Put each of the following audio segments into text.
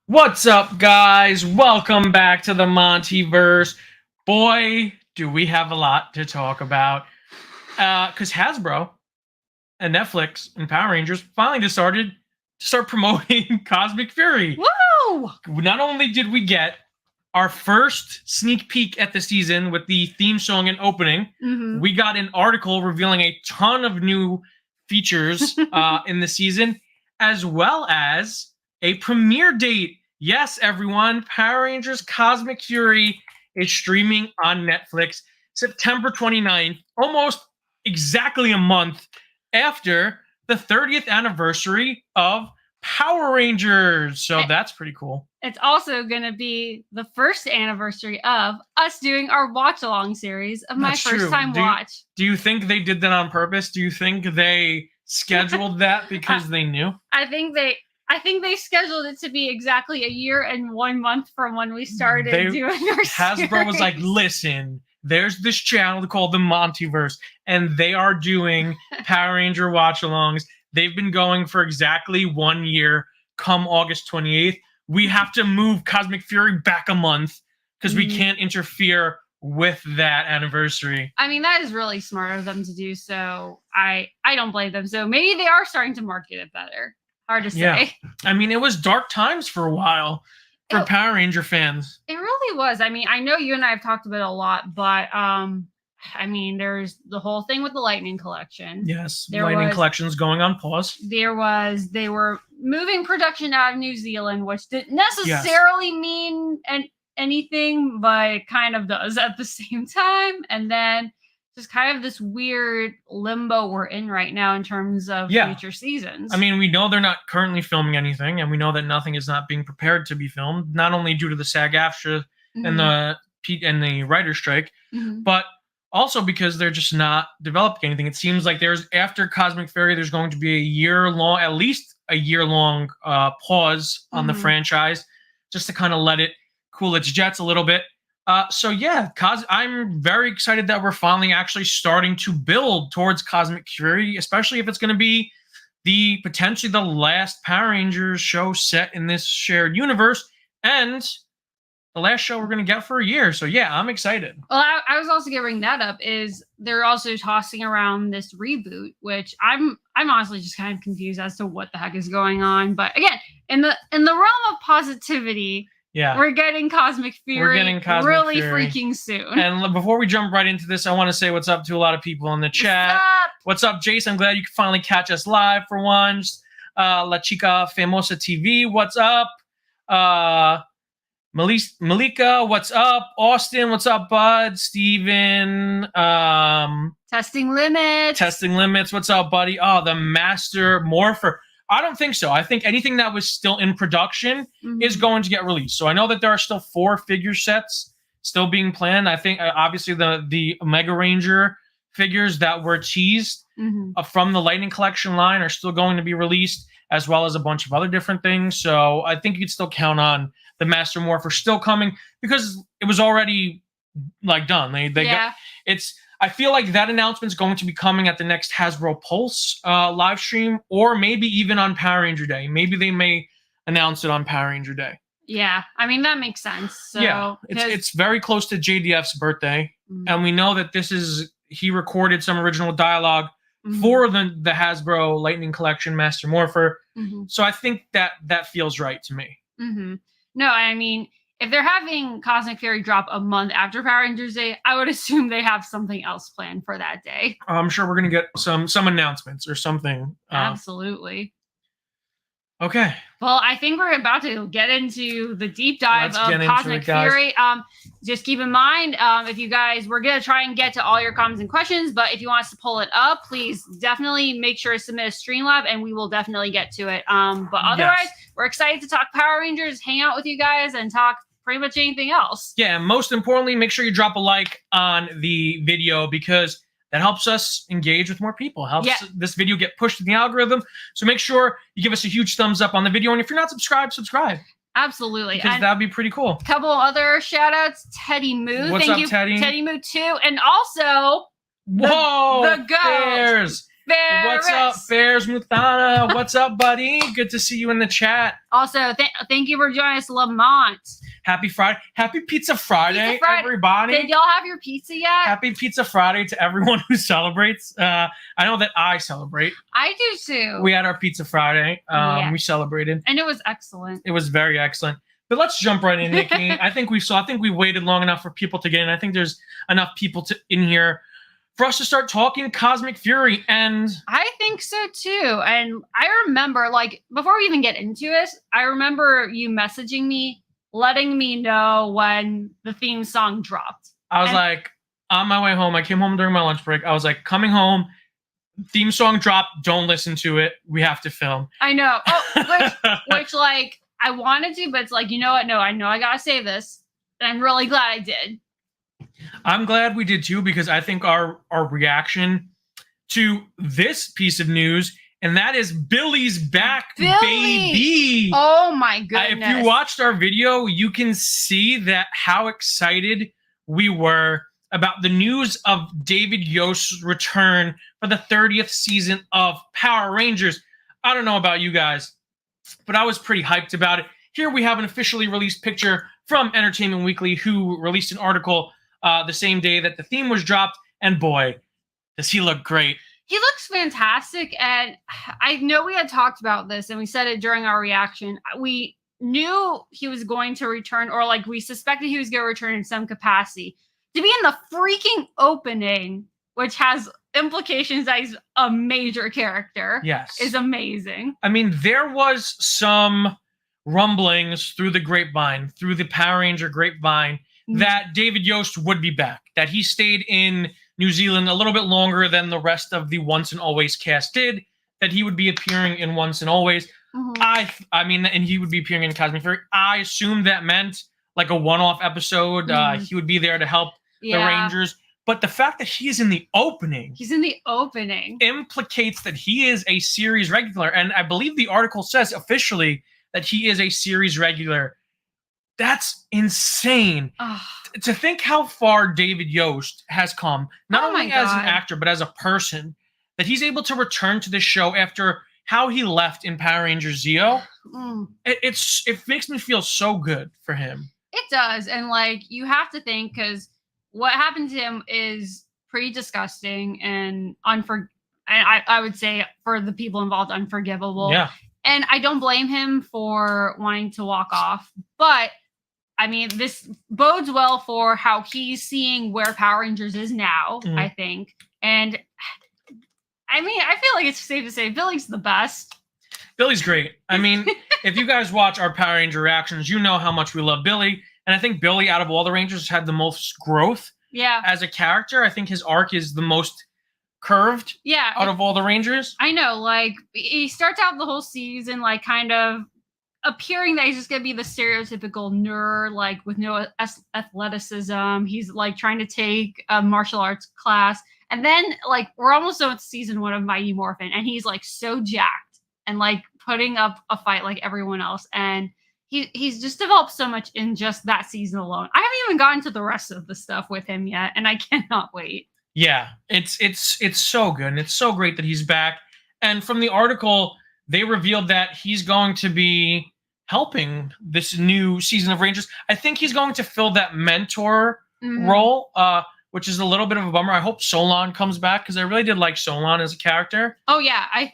What's up, guys? Welcome back to the Montyverse. Boy, do we have a lot to talk about. Because Hasbro and Netflix and Power Rangers finally decided to start promoting Cosmic Fury. Woo! Not only did we get our first sneak peek at the season with the theme song and opening, we got an article revealing a ton of new features in the season, as well as a premiere date. Yes, everyone, Power Rangers Cosmic Fury is streaming on Netflix September 29th, almost exactly a month after the 30th anniversary of Power Rangers. So that's pretty cool. It's also going to be the first anniversary of us doing our watch-along series of my first time watch. Do you think they did that on purpose? Do you think they scheduled that because they knew? I think they scheduled it to be exactly a year and 1 month from when we started doing our Hasbro series. was like, listen, there's this channel called the Montyverse, and they are doing Power Ranger watch-alongs. They've been going for exactly 1 year. Come August 28th, we have to move Cosmic Fury back a month because we can't interfere with that anniversary. I mean, that is really smart of them to do, so I don't blame them. So maybe they are starting to market it better. Hard to say. Yeah. I mean, it was dark times for a while for Power Ranger fans. It really was. I mean, I know you and I have talked about it a lot, but I mean, there's the whole thing with the Lightning Collection. Yes, Lightning Collection's going on pause. They were moving production out of New Zealand, which didn't necessarily mean anything, but it kind of does at the same time. And then just kind of this weird limbo we're in right now in terms of future seasons. I mean, we know they're not currently filming anything, and we know that nothing is not being prepared to be filmed, not only due to the SAG-AFTRA and the writer's strike, but also because they're just not developing anything. It seems like after Cosmic Fury, there's going to be at least a year-long pause on the franchise, just to kind of let it cool its jets a little bit. So yeah, I'm very excited that we're finally actually starting to build towards Cosmic Fury, especially if it's going to be potentially the last Power Rangers show set in this shared universe, and the last show we're going to get for a year. So yeah, I'm excited. Well, I was also going to bring that up, is they're also tossing around this reboot, which I'm honestly just kind of confused as to what the heck is going on. But again, in the realm of positivity, we're getting Cosmic Fury really freaking soon. And before we jump right into this, I want to say what's up to a lot of people in the chat. What's up, Jason? I'm glad you can finally catch us live for once. La Chica Famosa TV, what's up? Malika, what's up? Austin, what's up, bud? Steven. Testing Limits, what's up, buddy? Oh, the Master Morpher. I don't think so. I think anything that was still in production is going to get released. So I know that there are still 4 figure sets still being planned. I think obviously the Mega Ranger figures that were teased from the Lightning Collection line are still going to be released, as well as a bunch of other different things. So I think you could still count on the Master Morpher still coming, because it was already done. I feel like that announcement's going to be coming at the next Hasbro Pulse live stream, or maybe even on Power Ranger Day. Maybe they may announce it on Power Ranger Day. Yeah, I mean, that makes sense. So, yeah, it's very close to JDF's birthday, and we know that he recorded some original dialogue for the Hasbro Lightning Collection Master Morpher. So I think that feels right to me. No, I mean, if they're having Cosmic Fury drop a month after Power Rangers Day, I would assume they have something else planned for that day. I'm sure we're going to get some announcements or something. Absolutely. Okay. Well, I think we're about to get into the deep dive of Cosmic Fury. Just keep in mind, if you guys, we're going to try and get to all your comments and questions, but if you want us to pull it up, please definitely make sure to submit a Streamlab, and we will definitely get to it. But otherwise, we're excited to talk Power Rangers, hang out with you guys, and talk pretty much anything else. Yeah, most importantly, make sure you drop a like on the video, because that helps us engage with more people, helps this video get pushed in the algorithm. So make sure you give us a huge thumbs up on the video. And if you're not subscribed, subscribe. Absolutely. Because that'd be pretty cool. A couple other shout outs. Teddy Moo. Thank you, Teddy? Teddy Moo too. And also, the GOAT. What's up, Bears Muthana? What's up, buddy? Good to see you in the chat. Also, thank you for joining us, Lamont. Happy Friday. Happy Pizza Friday, everybody. Did y'all have your pizza yet? Happy Pizza Friday to everyone who celebrates. I know that I celebrate. I do too. We had our Pizza Friday. We celebrated. And it was excellent. It was very excellent. But let's jump right in, Nikki. I think we waited long enough for people to get in. I think there's enough people in here for us to start talking Cosmic Fury. And I think so too. And I remember, like, before we even get into it, I remember you messaging me, letting me know when the theme song dropped. I was like, on my way home, I came home during my lunch break. I was like, coming home, theme song dropped, don't listen to it. We have to film. I know. Oh, which like, I wanted to, but it's like, you know what? No, I know I gotta say this. And I'm really glad I did. I'm glad we did too, because I think our reaction to this piece of news, and that is Billy's back, baby. Oh my goodness. If you watched our video, you can see that how excited we were about the news of David Yost's return for the 30th season of Power Rangers. I don't know about you guys, but I was pretty hyped about it. Here we have an officially released picture from Entertainment Weekly, who released an article the same day that the theme was dropped, and boy, does he look great. He looks fantastic, and I know we had talked about this, and we said it during our reaction. We knew he was going to return, or like we suspected he was going to return in some capacity. To be in the freaking opening, which has implications that he's a major character, yes, is amazing. I mean, there was some rumblings through the grapevine, through the Power Ranger grapevine, that David Yost would be back, that he stayed in New Zealand a little bit longer than the rest of the Once and Always cast did, that he would be appearing in Once and Always. I mean, and he would be appearing in Cosmic Fury. I assumed that meant like a one-off episode. He would be there to help the Rangers. But the fact that he is in the opening, implicates that he is a series regular. And I believe the article says officially that he is a series regular. That's insane. To think how far David Yost has come, not only as an actor, but as a person, that he's able to return to the show after how he left in Power Rangers Zeo. It makes me feel so good for him. It does. And like, you have to think, because what happened to him is pretty disgusting and I would say for the people involved, unforgivable. Yeah. And I don't blame him for wanting to walk off, but I mean, this bodes well for how he's seeing where Power Rangers is now, I think. And I mean, I feel like it's safe to say Billy's the best. Billy's great. I mean, if you guys watch our Power Ranger reactions, you know how much we love Billy. And I think Billy, out of all the Rangers, had the most growth as a character. I think his arc is the most curved out of all the Rangers. I know. Like, he starts out the whole season, like, kind of appearing that he's just gonna be the stereotypical nerd, like with no athleticism. He's like trying to take a martial arts class, and then like we're almost done with season 1 of Mighty Morphin, and he's like so jacked and like putting up a fight like everyone else, and he's just developed so much in just that season alone. I haven't even gotten to the rest of the stuff with him yet, and I cannot wait. Yeah, it's so good, and it's so great that he's back. And from the article, they revealed that he's going to be helping this new season of Rangers. I think he's going to fill that mentor role, which is a little bit of a bummer. I hope Solon comes back, because I really did like Solon as a character. Oh yeah, I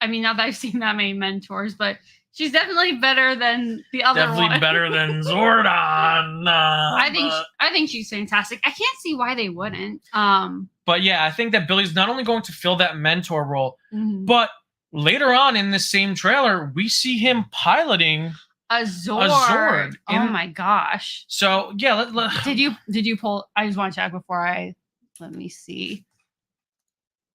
mean, not that I've seen that many mentors, but she's definitely better than the other one. Definitely better than Zordon. I think she's fantastic. I can't see why they wouldn't. But yeah, I think that Billy's not only going to fill that mentor role, but later on in this same trailer, we see him piloting a Zord. Oh my gosh! So yeah, did you pull? I just want to check before let me see.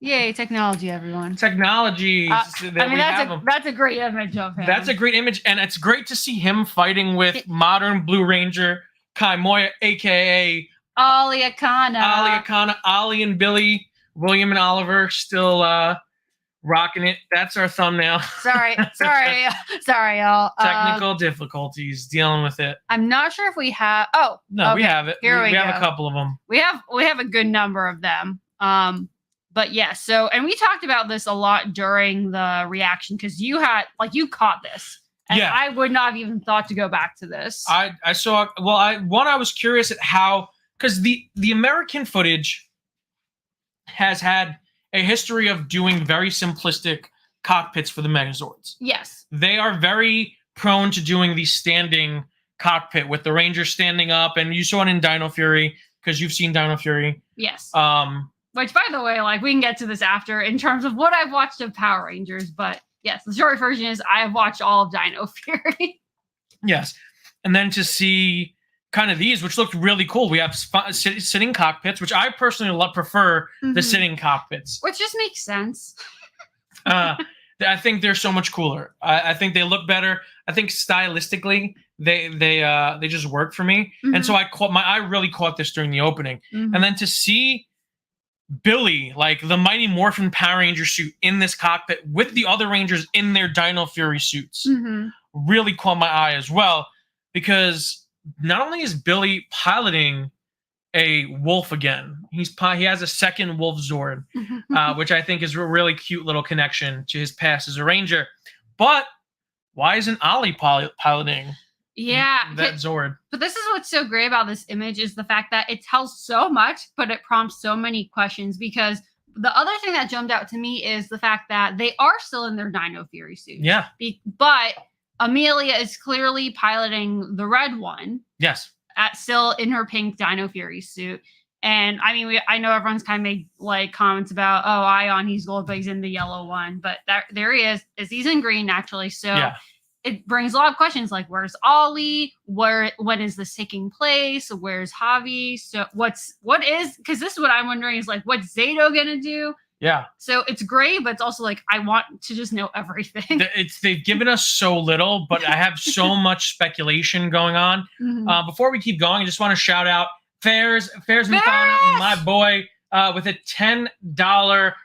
Yay, technology, everyone! Technology. That's a great image of him. That's a great image, and it's great to see him fighting with modern Blue Ranger Kai Moya, aka Ollie Akana. Ollie and Billy, William and Oliver, still rocking it. That's our thumbnail. Sorry, y'all. Technical difficulties, dealing with it. I'm not sure if we have. We have it. Here we have a couple of them. We have a good number of them. But yeah, so, and we talked about this a lot during the reaction because you caught this. And yeah. I would not have even thought to go back to this. I saw, well, I was curious at how, because the American footage has had a history of doing very simplistic cockpits for the Megazords. Yes. They are very prone to doing the standing cockpit with the Ranger standing up, and you saw it in Dino Fury, because you've seen Dino Fury. Yes. Which, by the way, like, we can get to this after in terms of what I've watched of Power Rangers, but yes, the short version is I have watched all of Dino Fury. Yes. And then to see kind of these, which looked really cool. We have sitting cockpits, which I personally prefer the sitting cockpits. Which just makes sense. I think they're so much cooler. I think they look better. I think stylistically, they just work for me. And so I really caught this during the opening. And then to see Billy, like the Mighty Morphin Power Ranger suit in this cockpit with the other Rangers in their Dino Fury suits, really caught my eye as well, because not only is Billy piloting a wolf again, he has a second wolf Zord, which I think is a really cute little connection to his past as a Ranger. But why isn't Ollie piloting that Zord? But this is what's so great about this image is the fact that it tells so much, but it prompts so many questions, because the other thing that jumped out to me is the fact that they are still in their Dino Fury suits. Yeah. But Amelia is clearly piloting the red one. Yes. Still in her pink Dino Fury suit. And I mean, I know everyone's kind of made like comments about, oh, Ion, he's gold, but he's in the yellow one. But there he is. He's in green, actually. So it brings a lot of questions like, where's Ollie? When is this taking place? Where's Javi? So because this is what I'm wondering is like, what's Zato gonna do? Yeah. So it's great, but it's also like, I want to just know everything. They've given us so little, but I have so much speculation going on. Before we keep going, I just want to shout out Fairs Mathana, my boy, with a $10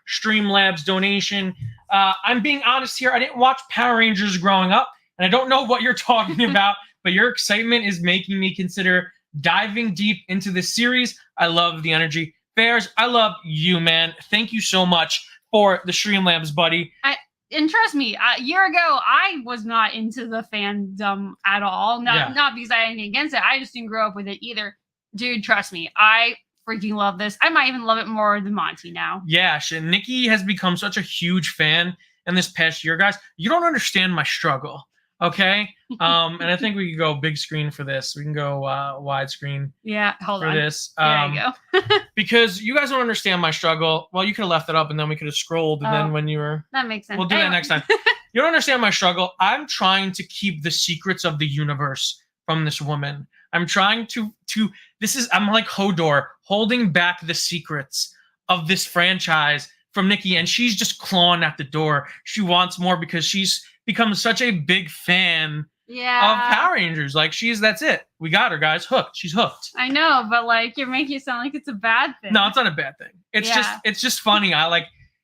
Streamlabs donation. I'm being honest here. I didn't watch Power Rangers growing up, and I don't know what you're talking about, but your excitement is making me consider diving deep into this series. I love the energy. Bears, I love you, man. Thank you so much for the Streamlabs, buddy. And trust me, a year ago, I was not into the fandom at all. Not because I had anything against it. I just didn't grow up with it either. Dude, trust me, I freaking love this. I might even love it more than Monty now. Yeah, Nikki has become such a huge fan in this past year, guys. You don't understand my struggle. Okay, and I think we can go big screen for this. We can go widescreen. Yeah, hold on. For this, there you go. because you guys don't understand my struggle. Well, you could have left it up, and then we could have scrolled, and then when you were, that makes sense. We'll do that next time. You don't understand my struggle. I'm trying to keep the secrets of the universe from this woman. I'm trying to. I'm like Hodor, holding back the secrets of this franchise from Nikki, and she's just clawing at the door. She wants more because she's become such a big fan of Power Rangers. Like, that's it. We got her, guys. Hooked. She's hooked. I know, but like, you're making it sound like it's a bad thing. No, it's not a bad thing. It's just funny.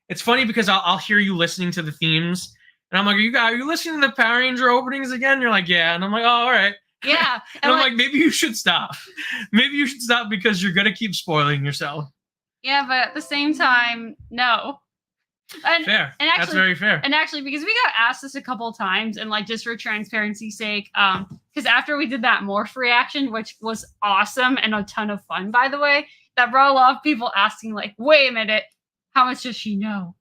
It's funny because I'll hear you listening to the themes, and I'm like, are you listening to the Power Ranger openings again? You're like, yeah. And I'm like, oh, all right. Yeah. And I'm like, maybe you should stop. Maybe you should stop because you're going to keep spoiling yourself. Yeah, but at the same time, no. Fair. And actually, that's very fair. And actually, because we got asked this a couple of times, and like, just for transparency's sake, because after we did that Morph reaction, which was awesome and a ton of fun, by the way, that brought a lot of people asking, like, wait a minute, how much does she know?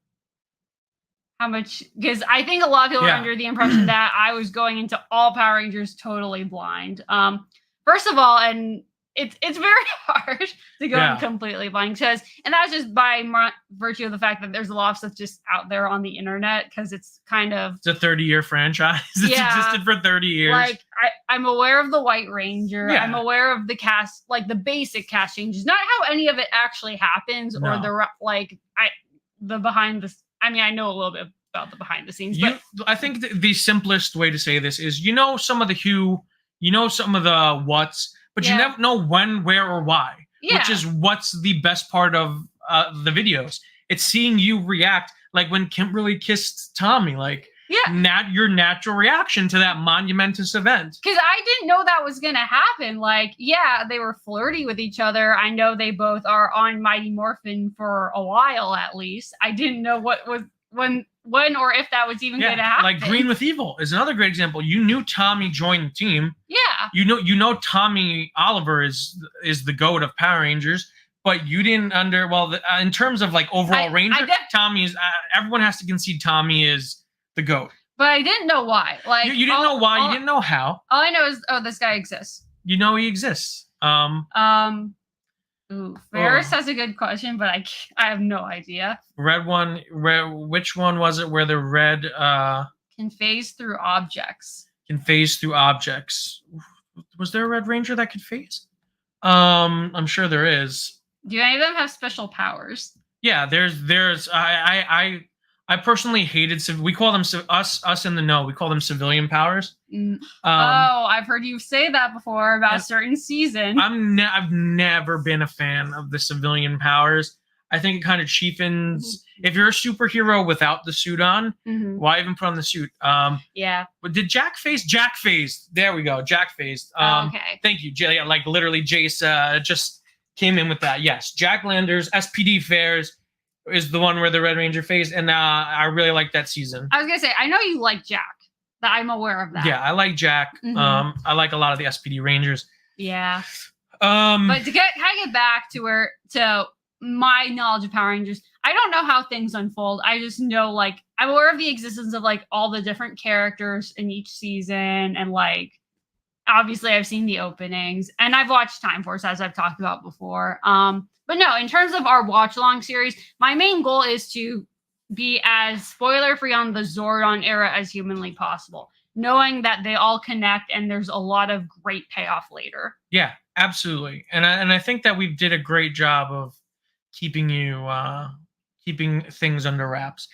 How much? Because I think a lot of people are under the impression that I was going into all Power Rangers totally blind. First of all, and it's very hard to go in completely blind, and that's just by virtue of the fact that there's a lot of stuff just out there on the internet, because it's a 30-year franchise. It's existed for 30 years. Like, I'm aware of the White Ranger. Yeah. I'm aware of the cast, like the basic cast changes, not how any of it actually happens, or the behind the. I mean, I know a little bit about the behind the scenes. But I think the simplest way to say this is, some of the who, some of the what's, but you never know when, where, or why, which is what's the best part of the videos. It's seeing you react, like when Kimberly kissed Tommy. Like, your natural reaction to that monumentous event. Because I didn't know that was going to happen. Like, yeah, they were flirty with each other. I know they both are on Mighty Morphin for a while, at least. I didn't know what was when or if that was even going to happen. Like Green with Evil is another great example. You knew Tommy joined the team. Yeah. You know Tommy Oliver is the GOAT of Power Rangers, but you didn't in terms of like overall Ranger, Tommy is everyone has to concede Tommy is the GOAT. But I didn't know why. Like you didn't know why, you didn't know how. All I know is this guy exists. You know he exists. Ferris has a good question, but I have no idea. Which one was it where the red can phase through objects? Can phase through objects. Was there a Red Ranger that could phase? I'm sure there is. Do any of them have special powers? Yeah, there's I personally hated we call them us in the know. We call them civilian powers. I've heard you say that before about a certain season. I've never been a fan of the civilian powers. I think it kind of cheapens. If you're a superhero without the suit on, why even put on the suit? Yeah. But did Jack phase? Jack phased. There we go. Jack phased. Okay. Thank you, Jay. Like literally, Jace just came in with that. Yes, Jack Landers, SPD Fairs is the one where the Red Ranger phased, and I really like that season. I was gonna say, I know you like Jack. That I'm aware of that. Yeah, I like Jack. I like a lot of the SPD Rangers. Yeah. But to get back to my knowledge of Power Rangers, I don't know how things unfold. I just know, like, I'm aware of the existence of like all the different characters in each season, and like obviously I've seen the openings, and I've watched Time Force, as I've talked about before. But no, in terms of our watch-along series, my main goal is to be as spoiler-free on the Zordon era as humanly possible, knowing that they all connect and there's a lot of great payoff later. Yeah, absolutely. And I think that we did a great job of keeping things under wraps.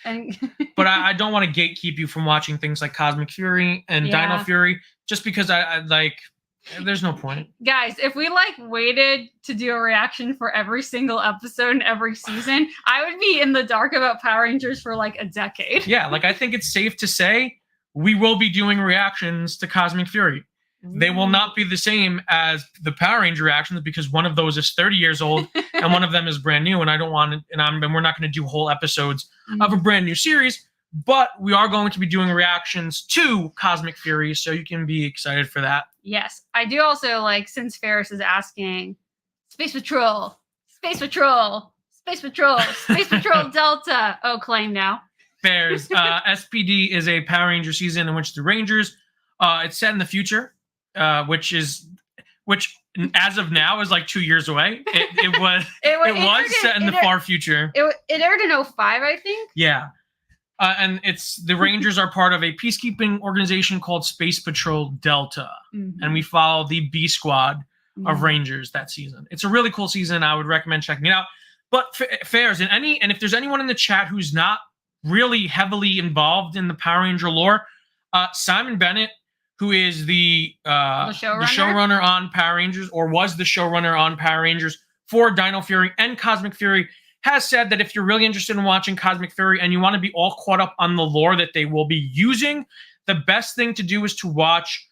But I don't want to gatekeep you from watching things like Cosmic Fury and Dino Fury, just because I like... There's no point. Guys, if we like waited to do a reaction for every single episode in every season, I would be in the dark about Power Rangers for like a decade. Yeah, like I think it's safe to say we will be doing reactions to Cosmic Fury. They will not be the same as the Power Ranger reactions because one of those is 30 years old and one of them is brand new, and I don't want it, and we're not going to do whole episodes of a brand new series. But we are going to be doing reactions to Cosmic Fury, so you can be excited for that. Yes. I do also, like, since Ferris is asking, Space Patrol, Space Patrol, Space Patrol, Space Patrol Delta. Oh, claim now. Fairs. SPD is a Power Ranger season in which the Rangers, it's set in the future, which as of now is like 2 years away. It was set in the far future. It aired in 2005, I think. Yeah. And the Rangers are part of a peacekeeping organization called Space Patrol Delta. And we follow the B Squad of Rangers that season. It's a really cool season. I would recommend checking it out. But Fairs, and if there's anyone in the chat who's not really heavily involved in the Power Ranger lore, Simon Bennett, who is the showrunner on Power Rangers, or was the showrunner on Power Rangers for Dino Fury and Cosmic Fury, has said that if you're really interested in watching Cosmic Fury and you want to be all caught up on the lore that they will be using, the best thing to do is to watch,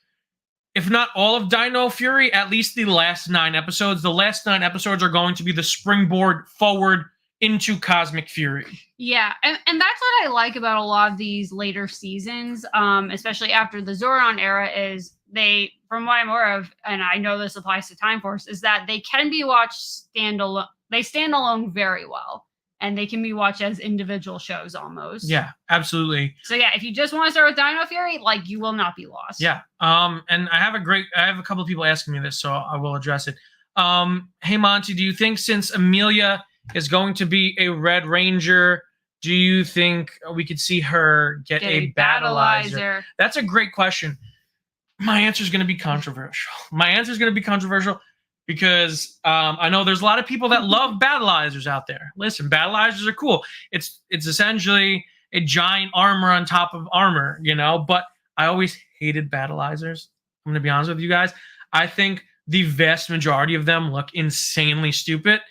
if not all of Dino Fury, at least the last 9 episodes. The last 9 episodes are going to be the springboard forward into Cosmic Fury. Yeah, and that's what I like about a lot of these later seasons, especially after the Zordon era, is they, from what I'm aware of, and I know this applies to Time Force, is that they can be watched standalone. They stand alone very well, and they can be watched as individual shows almost. Yeah, absolutely. So yeah, if you just want to start with Dino Fury, like, you will not be lost. Yeah. And I have a couple of people asking me this, so I will address it. Hey Monty, do you think since Amelia is going to be a Red Ranger, do you think we could see her get a battleizer? That's a great question. My answer is going to be controversial. Because I know there's a lot of people that love battleizers out there. Listen, battleizers are cool. It's essentially a giant armor on top of armor, but I always hated battleizers. I'm going to be honest with you guys. I think the vast majority of them look insanely stupid.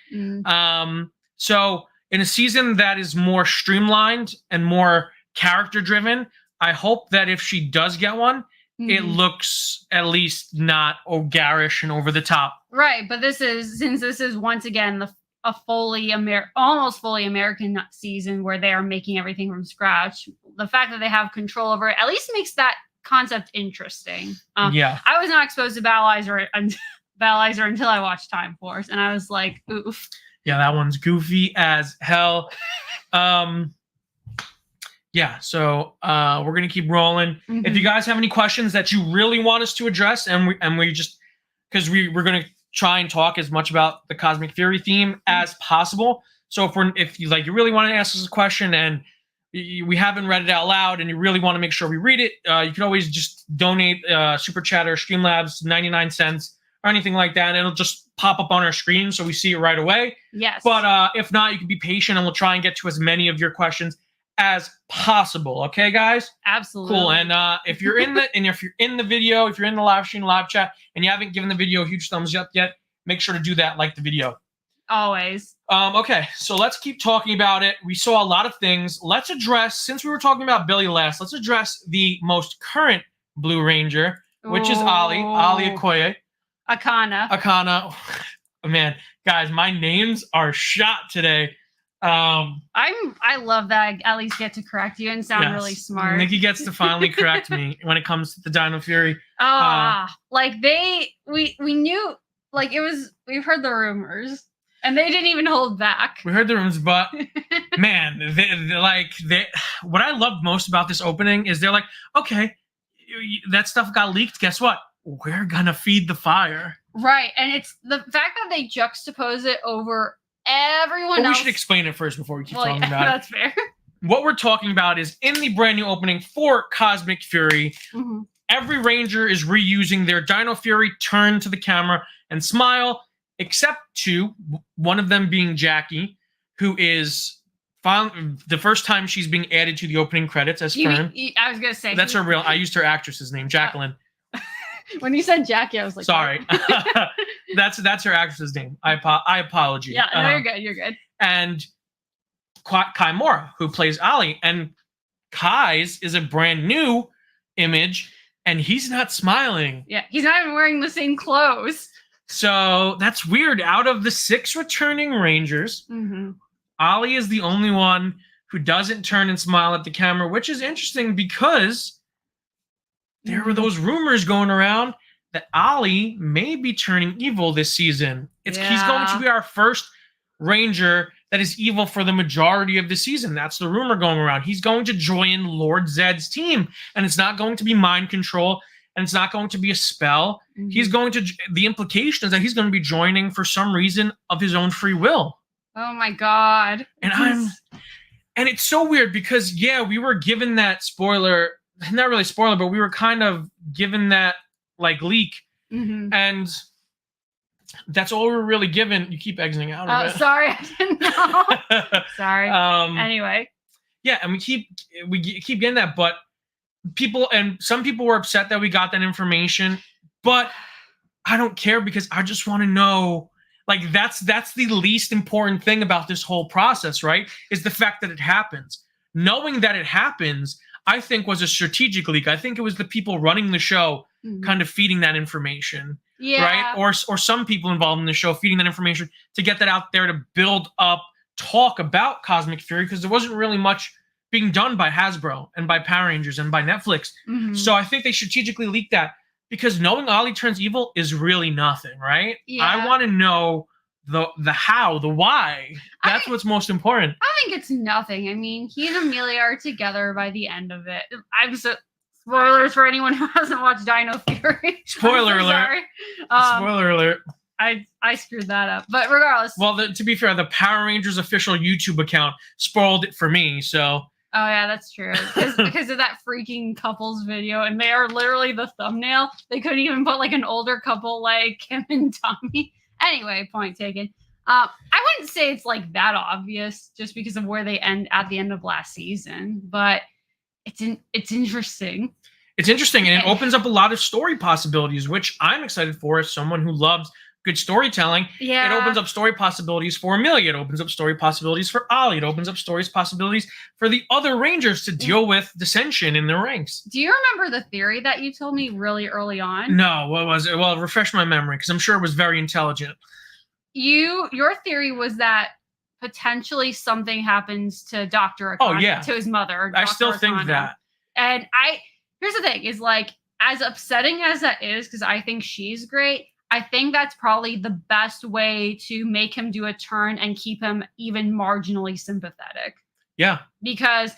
So in a season that is more streamlined and more character driven, I hope that if she does get one, it looks at least not garish and over the top. Right, but since this is once again a almost fully American season where they are making everything from scratch, the fact that they have control over it at least makes that concept interesting. Yeah. I was not exposed to Battleizer until I watched Time Force, and I was like, oof. Yeah, that one's goofy as hell. Yeah, so we're gonna keep rolling. If you guys have any questions that you really want us to address, and we just because we're gonna try and talk as much about the Cosmic Fury theme as possible. So if you really want to ask us a question and we haven't read it out loud and you really want to make sure we read it, you can always just donate Super Chat or Streamlabs 99 cents or anything like that, and it'll just pop up on our screen so we see it right away. Yes. But if not, you can be patient and we'll try and get to as many of your questions as possible. Okay, guys? Absolutely. Cool. And if you're in the video, if you're in the live stream, live chat, and you haven't given the video a huge thumbs up yet, make sure to do that. Like the video. Always. Okay, so let's keep talking about it. We saw a lot of things. Let's address, since we were talking about Billy last, let's address the most current Blue Ranger, which is Ollie Okoye. Akana. Man, guys, my names are shot today. I love that I at least get to correct you and sound really smart. Nikki gets to finally correct me when it comes to the Dino Fury. We knew, we've heard the rumors and they didn't even hold back. We heard the rumors, but man, what I love most about this opening is they're like, okay, that stuff got leaked. Guess what? We're gonna feed the fire. Right, and it's the fact that they juxtapose it over everyone else. We should explain it first before we keep talking about it. That's fair. What we're talking about is in the brand new opening for Cosmic Fury, every Ranger is reusing their Dino Fury turn to the camera and smile, except two, one of them being Jackie, who is the first time she's being added to the opening credits as Fern. I was going to say. That's her real, I used her actress's name, Jacqueline. When you said Jackie, I was like, sorry. that's her actress's name. I apologize. Yeah, no, you're good. You're good. And Kai Mora, who plays Ollie, and Kai's is a brand new image, and he's not smiling. Yeah, he's not even wearing the same clothes. So that's weird. Out of the 6 returning Rangers, Ollie is the only one who doesn't turn and smile at the camera, which is interesting because there were those rumors going around that Ollie may be turning evil this season. He's going to be our first Ranger that is evil for the majority of the season. That's the rumor going around. He's going to join Lord Zedd's team, and it's not going to be mind control, and it's not going to be a spell. He's going to, the implication is that he's going to be joining for some reason of his own free will. Oh my God. And it's so weird because, we were given that spoiler, not really spoiler, but we were kind of given that leak. And that's all we were really given. You keep exiting out of it. Sorry, I didn't know. Sorry. Anyway. Yeah, and we keep getting that, but some people were upset that we got that information, but I don't care because I just want to know. That's the least important thing about this whole process, right? Is the fact that it happens. Knowing that it happens, I think, was a strategic leak. I think it was the people running the show kind of feeding that information. Right? Or some people involved in the show feeding that information to get that out there to build up talk about Cosmic Fury, because there wasn't really much being done by Hasbro and by Power Rangers and by Netflix. So I think they strategically leaked that because knowing Ollie turns evil is really nothing, right? I want to know the how, the why. That's what's most important. I think it's nothing. I mean, he and Amelia are together by the end of it. Spoilers for anyone who hasn't watched Dino Fury. Spoiler alert. Spoiler alert. I screwed that up. But regardless. Well, to be fair, the Power Rangers official YouTube account spoiled it for me, so. Oh, yeah, that's true. Because of that freaking couples video, and they are literally the thumbnail. They couldn't even put an older couple like Kim and Tommy. Anyway, point taken. I wouldn't say it's that obvious just because of where they end at the end of last season, but it's interesting. It's interesting, and it opens up a lot of story possibilities, which I'm excited for as someone who loves good storytelling. Yeah. It opens up story possibilities for Amelia. It opens up story possibilities for Ollie. It opens up stories possibilities for the other Rangers to deal with dissension in their ranks. Do you remember the theory that you told me really early on? No, what was it? Well, refresh my memory, because I'm sure it was very intelligent. Your theory was that potentially something happens to Dr. Akana, to his mother. I still think that. And here's the thing, is like, as upsetting as that is, because I think she's great, I think that's probably the best way to make him do a turn and keep him even marginally sympathetic. Yeah. Because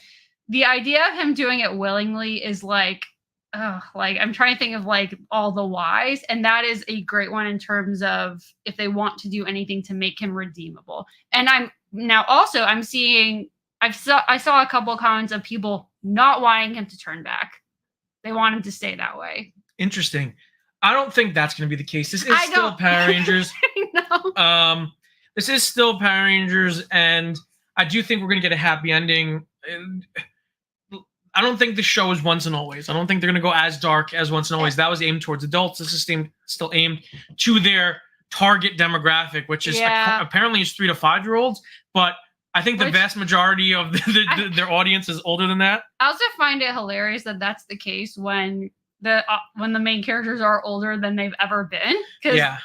the idea of him doing it willingly is like, I'm trying to think of like all the whys, and that is a great one in terms of if they want to do anything to make him redeemable. And I'm seeing, I saw a couple of comments of people not wanting him to turn back. They want him to stay that way. Interesting. I don't think that's going to be the case. This is still Power Rangers. I know. This is still Power Rangers, and I do think we're going to get a happy ending. I don't think the show is Once and Always. I don't think they're going to go as dark as Once and Always. That was aimed towards adults. This is still aimed to their target demographic, which is apparently is 3 to 5 year olds. But I think the vast majority of their audience is older than that. I also find it hilarious that that's the case when the main characters are older than they've ever been.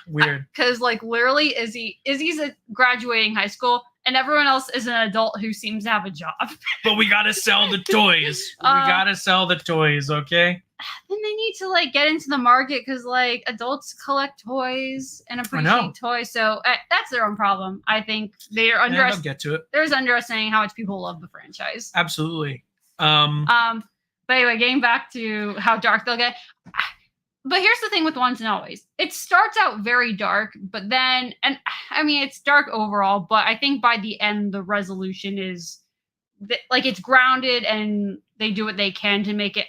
Weird. Because like literally Izzy's graduating high school, and everyone else is an adult who seems to have a job. But we gotta sell the toys. We gotta sell the toys, okay? Then they need to like get into the market, because like adults collect toys and appreciate toys. So that's their own problem. I think they're get to it. There's underestimating how much people love the franchise. Absolutely. But anyway, getting back to how dark they'll get. But here's the thing with Once and Always. It starts out very dark, but then, and I mean, it's dark overall, but I think by the end, the resolution is like it's grounded and they do what they can to make it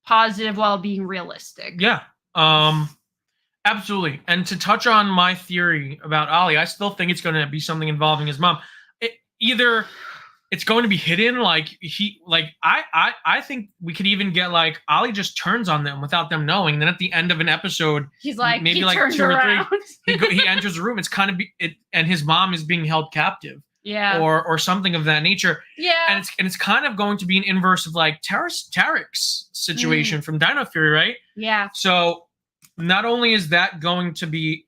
positive while being realistic. Yeah. Absolutely. And to touch on my theory about Ollie, I still think it's going to be something involving his mom. Either it's going to be hidden, I think we could even get like Ollie just turns on them without them knowing. Then at the end of an episode, he's like, maybe he like turns 2 around. or 3, he enters the room. It's kind of and his mom is being held captive. Yeah. Or something of that nature. Yeah. And it's kind of going to be an inverse of like Tarek's situation from Dino Fury, right? Yeah. So not only is that going to be,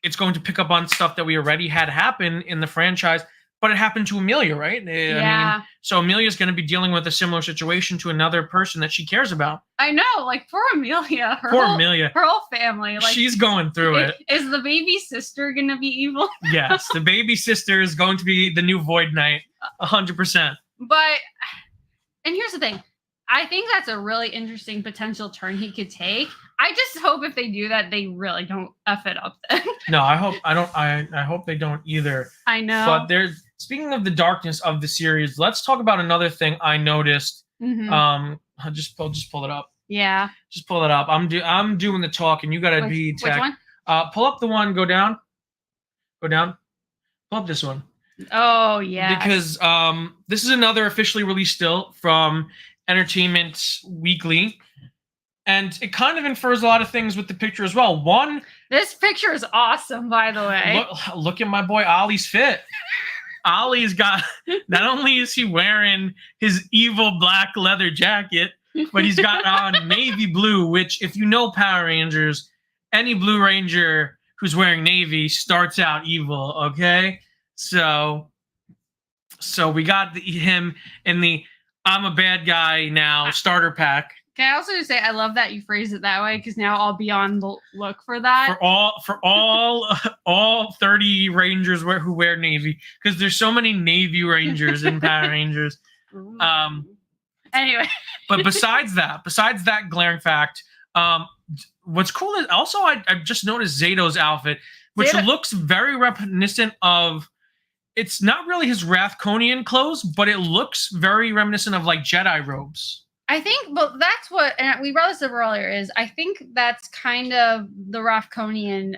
it's going to pick up on stuff that we already had happen in the franchise, but it happened to Amelia, right? I mean, so Amelia's going to be dealing with a similar situation to another person that she cares about. I know, like poor Amelia. Her whole family. Like, she's going through it. Is the baby sister going to be evil? Yes, the baby sister is going to be the new Void Knight, 100%. And here's the thing. I think that's a really interesting potential turn he could take. I just hope if they do that, they really don't F it up then. No, I hope they don't either. I know. But speaking of the darkness of the series, let's talk about another thing I noticed. I'll just pull it up. Yeah. Just pull it up. I'm doing the talk, and you gotta be tech. Which one? Pull up the one. Go down. Pull up this one. Oh yeah. Because this is another officially released still from Entertainment Weekly. And it kind of infers a lot of things with the picture as well. One, this picture is awesome, by the way. Look at my boy Ollie's fit. Ollie's got, not only is he wearing his evil black leather jacket, but he's got on navy blue, which if you know Power Rangers, any Blue Ranger who's wearing navy starts out evil, okay? So we got him in the I'm a bad guy now starter pack. Can I also just say I love that you phrase it that way, because now I'll be on the look for that. For all 30 Rangers who wear navy, because there's so many navy Rangers in Power Rangers. Anyway. But besides that glaring fact, what's cool is also I've just noticed Zato's outfit, which looks very reminiscent of. It's not really his Rathconian clothes, but it looks very reminiscent of like Jedi robes. I think, but that's what, and we brought this up earlier, is I think that's kind of the Rathconian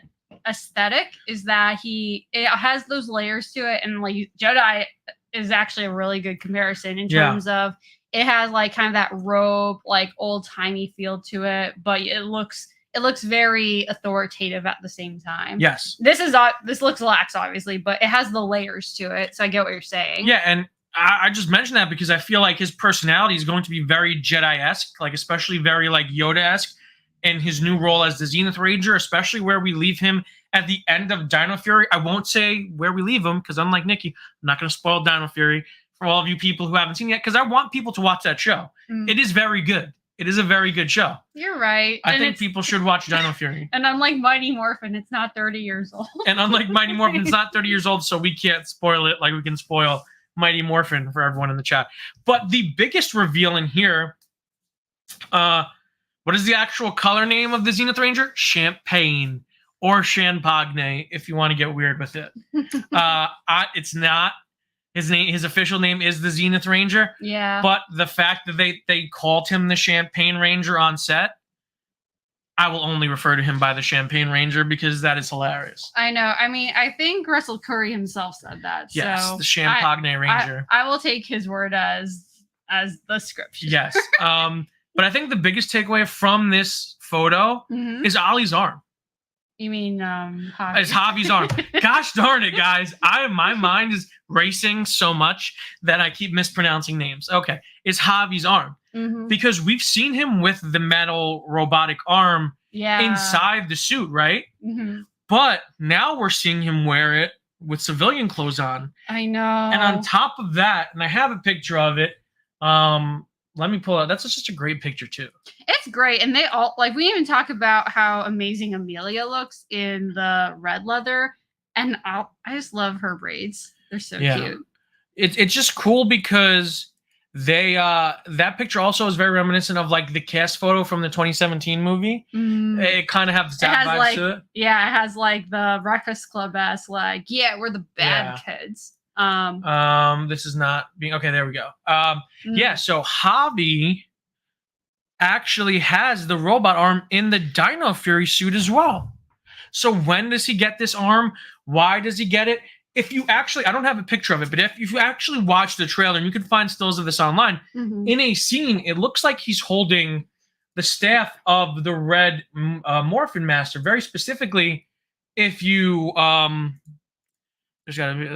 aesthetic, is that it has those layers to it, and like Jedi is actually a really good comparison in terms of it has like kind of that robe, like old timey feel to it, but it looks it looks very authoritative at the same time. Yes. This looks lax, obviously, but it has the layers to it, so I get what you're saying. Yeah, and I just mentioned that because I feel like his personality is going to be very Jedi-esque, like especially very like Yoda-esque in his new role as the Zenith Ranger, especially where we leave him at the end of Dino Fury. I won't say where we leave him because unlike Nikki, I'm not going to spoil Dino Fury for all of you people who haven't seen it yet because I want people to watch that show. It is very good. It is a very good show. You're right. I think people should watch Dino Fury. And unlike Mighty Morphin, it's not 30 years old. And unlike Mighty Morphin, it's not 30 years old, so we can't spoil it like we can spoil Mighty Morphin for everyone in the chat. But the biggest reveal in here, what is the actual color name of the Zenith Ranger? Champagne or Champagne, if you want to get weird with it. It's not. His official name is the Zenith Ranger. Yeah. But the fact that they called him the Champagne Ranger on set, I will only refer to him by the Champagne Ranger because that is hilarious. I know. I mean, I think Russell Curry himself said that. Yes, so the Champagne Ranger. I will take his word as the script. Yes. But I think the biggest takeaway from this photo is Ollie's arm. You mean Javi? It's Javi's arm. Gosh darn it, guys. My mind is racing so much that I keep mispronouncing names. Okay. It's Javi's arm. Because we've seen him with the metal robotic arm inside the suit, right? But now we're seeing him wear it with civilian clothes on. I know. And on top of that, and I have a picture of it, let me pull out. That's just a great picture too. It's great. And they all, like, we even talk about how amazing Amelia looks in the red leather. And I just love her braids. They're so cute. It's just cool because they that picture also is very reminiscent of like the cast photo from the 2017 movie. It kind of has that vibe like, to it. Yeah, it has like the Breakfast Club-esque, like, yeah, we're the bad kids. This is not being okay. There we go. Yeah. So Javi actually has the robot arm in the Dino Fury suit as well. So when does he get this arm? Why does he get it? If you actually, I don't have a picture of it, but if you actually watch the trailer, and you can find stills of this online, in a scene, it looks like he's holding the staff of the Red Morphin Master. Very specifically, if you there's gotta be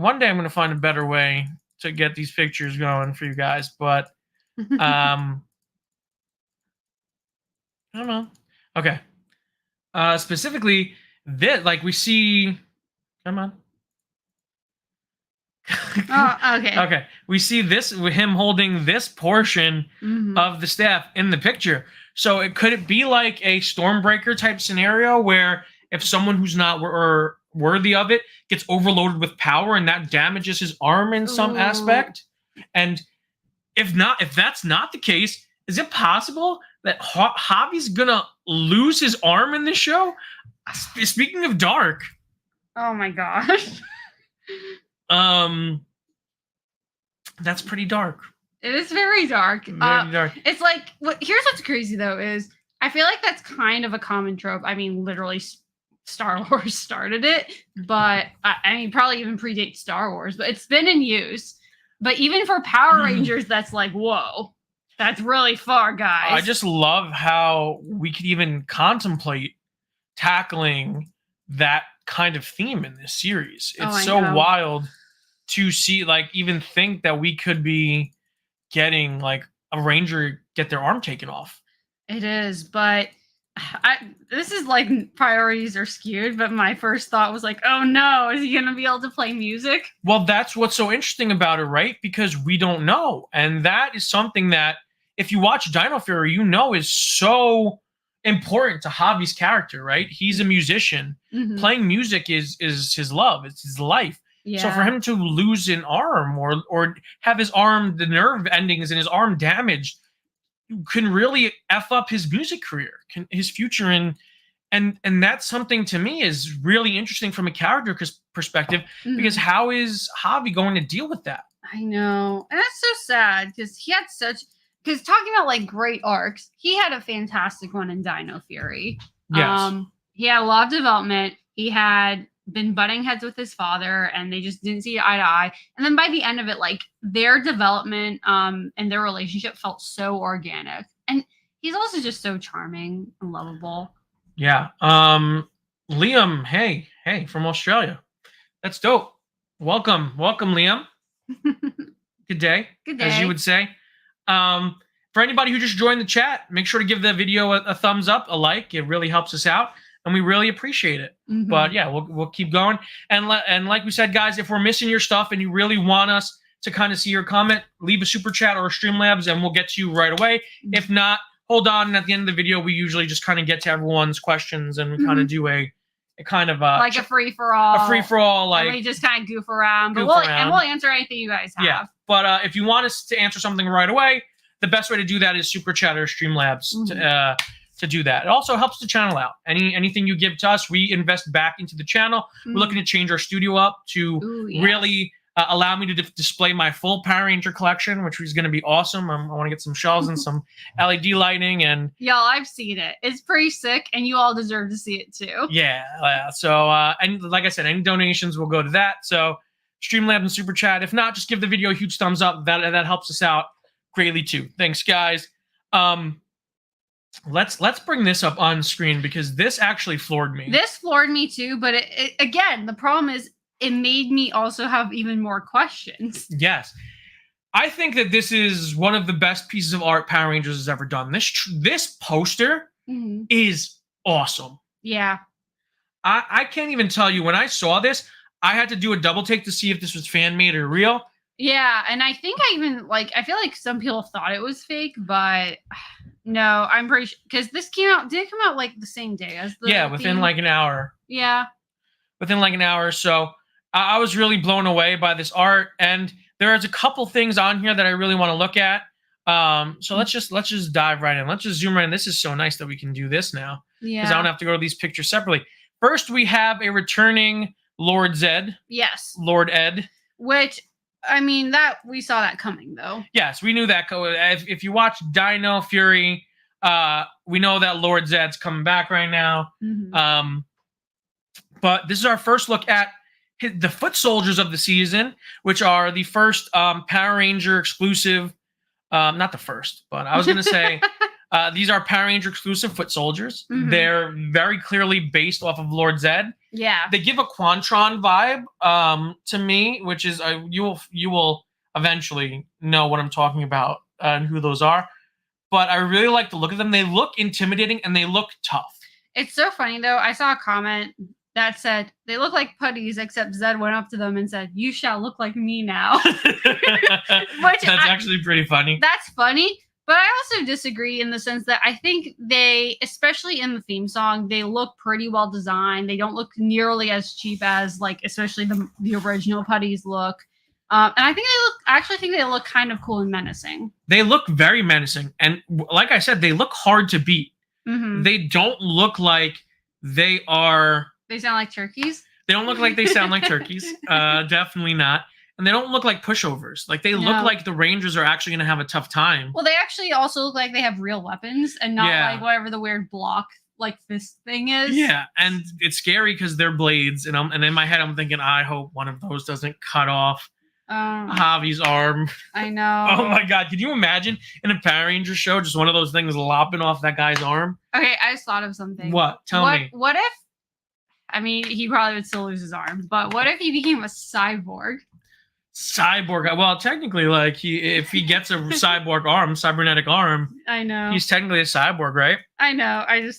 one day I'm gonna find a better way to get these pictures going for you guys, but I don't know. Okay. Specifically, this, like we see, come on. Oh, okay. Okay. We see this with him holding this portion of the staff in the picture. So could it be like a Stormbreaker type scenario where if someone who's not worthy of it gets overloaded with power and that damages his arm in some aspect? And if that's not the case, is it possible that Javi's gonna lose his arm in this show? Speaking of dark. Oh my gosh. That's pretty dark. It is very dark. Very dark. It's like, here's what's crazy though is I feel like that's kind of a common trope. I mean, literally Star Wars started it, but I mean, probably even predates Star Wars, but it's been in use. But even for Power Rangers, that's like, whoa, that's really far, guys. I just love how we could even contemplate tackling that kind of theme in this series. It's so wild to see, like, even think that we could be getting like a Ranger get their arm taken off. It is, but this is like priorities are skewed, but my first thought was like, oh no, is he gonna be able to play music? Well, that's what's so interesting about it, right? Because we don't know. And that is something that if you watch Dino Fury, you know is so important to Javi's character, right? He's a musician. Playing music is his love, it's his life. Yeah. So for him to lose an arm or have his arm, the nerve endings in his arm damaged, can really F up his music career, his future. And that's something to me is really interesting from a character perspective, because how is Javi going to deal with that? I know. And that's so sad because he had because talking about like great arcs, he had a fantastic one in Dino Fury. Yes. He had a lot of development. He had been butting heads with his father and they just didn't see eye to eye. And then by the end of it, like their development and their relationship felt so organic. And he's also just so charming and lovable. Yeah. Liam, hey, from Australia. That's dope. Welcome, Liam. Good day. Good day. As you would say. For anybody who just joined the chat, make sure to give the video a thumbs up, a like. It really helps us out, and we really appreciate it. But yeah, we'll keep going. And like we said, guys, if we're missing your stuff and you really want us to kind of see your comment, leave a super chat or a Streamlabs, and we'll get to you right away. If not, hold on. And at the end of the video, we usually just kind of get to everyone's questions, and we kind of do a kind of like a free for all. A free for all, like, and we just kind of goof around. But we'll answer anything you guys have. Yeah. But if you want us to answer something right away, the best way to do that is super chat or Streamlabs to do that. It also helps the channel out. Anything you give to us, we invest back into the channel. We're looking to change our studio up to really allow me to display my full Power Ranger collection, which is going to be awesome. I want to get some shelves and some LED lighting. And y'all, I've seen it. It's pretty sick, and you all deserve to see it too. Yeah. So, and like I said, any donations will go to that. So, Streamlabs and super chat. If not, just give the video a huge thumbs up. That helps us out greatly too. Thanks, guys. Let's bring this up on screen because this actually floored me. This floored me too, but it again, the problem is it made me also have even more questions. Yes. I think that this is one of the best pieces of art Power Rangers has ever done. This poster is awesome. Yeah. I can't even tell you, when I saw this, I had to do a double take to see if this was fan made or real. Yeah, and I think I feel like some people thought it was fake, but no, I'm pretty sure, because this did come out like the same day as the within like an hour. Yeah. Within like an hour. So I was really blown away by this art, and there's a couple things on here that I really want to look at. So let's just dive right in. Let's just zoom right in. This is so nice that we can do this now. Yeah. Because I don't have to go to these pictures separately. First, we have a returning Lord Zedd. Yes. Lord Ed. Which, I mean, that we saw that coming, though. Yes, we knew that. If you watch Dino Fury, we know that Lord Zedd's coming back right now. But this is our first look at the foot soldiers of the season, which are the first Power Ranger exclusive. Not the first, but I was going to say these are Power Ranger exclusive foot soldiers. They're very clearly based off of Lord Zedd. Yeah. They give a Quantron vibe to me, which is you will eventually know what I'm talking about and who those are. But I really like the look of them. They look intimidating and they look tough. It's so funny, though. I saw a comment that said, they look like putties, except Zedd went up to them and said, "You shall look like me now." That's actually pretty funny. That's funny. But I also disagree in the sense that I think they, especially in the theme song, they look pretty well designed. They don't look nearly as cheap as, like, especially the original putties look. And I think they look kind of cool and menacing. They look very menacing. And like I said, they look hard to beat. They don't look like they are... They sound like turkeys? They don't look like they sound like turkeys. Definitely not. And they don't look like pushovers. Like, they look like the Rangers are actually going to have a tough time. Well, they actually also look like they have real weapons and not like whatever the weird block, like, this thing is. Yeah, and it's scary because they're blades. And in my head, I'm thinking, I hope one of those doesn't cut off Javi's arm. I know. Oh, my God. Could you imagine in a Power Ranger show, just one of those things lopping off that guy's arm? Okay, I just thought of something. What? Tell me. What if, I mean, he probably would still lose his arm, but what if he became a cyborg? Cyborg. Well, technically, like, if he gets a cybernetic arm, I know he's technically a cyborg, right? I know. I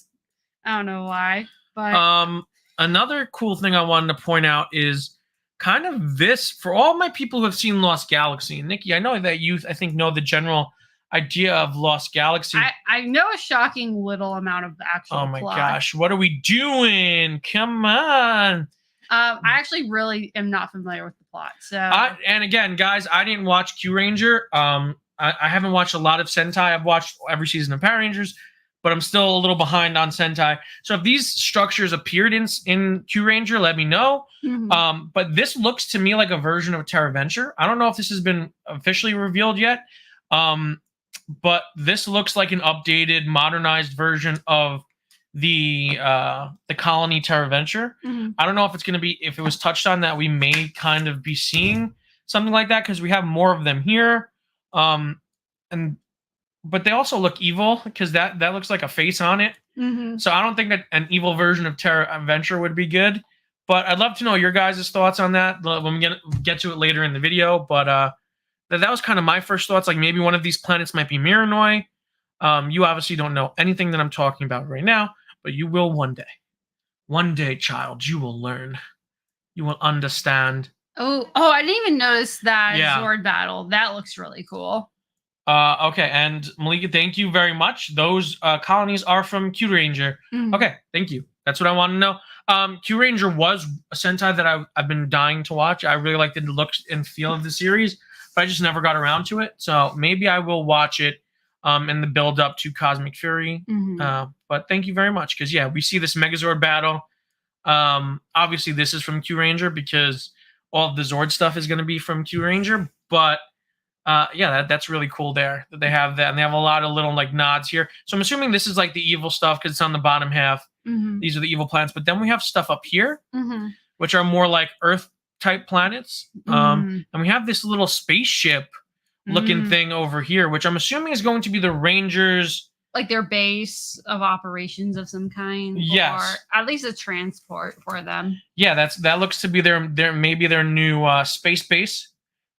don't know why. But another cool thing I wanted to point out is kind of this for all my people who have seen Lost Galaxy. And Nikki, I know that you, I think, know the general idea of Lost Galaxy. I know a shocking little amount of the actual plot. Oh my gosh, what are we doing? Come on. I actually really am not familiar with the plot. So and again, guys, I didn't watch Q Ranger. I haven't watched a lot of Sentai. I've watched every season of Power Rangers, but I'm still a little behind on Sentai. So if these structures appeared in Q Ranger, let me know. But this looks to me like a version of Terra Venture. I don't know if this has been officially revealed yet. But this looks like an updated, modernized version of the Colony Terra Venture. I don't know if it's going to be, if it was touched on that we may kind of be seeing something like that because we have more of them here. And but they also look evil because that looks like a face on it. So I don't think that an evil version of Terra Adventure would be good. But I'd love to know your guys' thoughts on that when we get to it later in the video. But that was kind of my first thoughts. Like maybe one of these planets might be Miranoi. You obviously don't know anything that I'm talking about right now, but you will one day. One day, child, you will learn. You will understand. Oh, I didn't even notice that Zord battle. That looks really cool. Okay, and Malika, thank you very much. Those colonies are from Q Ranger. Okay, thank you. That's what I want to know. Q Ranger was a Sentai that I've been dying to watch. I really liked the look and feel of the series, but I just never got around to it. So maybe I will watch it in the build up to Cosmic Fury. But thank you very much, because we see this Megazord battle. Obviously this is from Q Ranger because all of the Zord stuff is going to be from Q Ranger, but that's really cool there that they have that, and they have a lot of little like nods here. So I'm assuming this is like the evil stuff because it's on the bottom half. These are the evil planets, but then we have stuff up here, which are more like Earth type planets. And we have this little spaceship looking thing over here, which I'm assuming is going to be the Rangers, like their base of operations of some kind. Yes, or at least a transport for them. Yeah, that looks to be their maybe their new space base.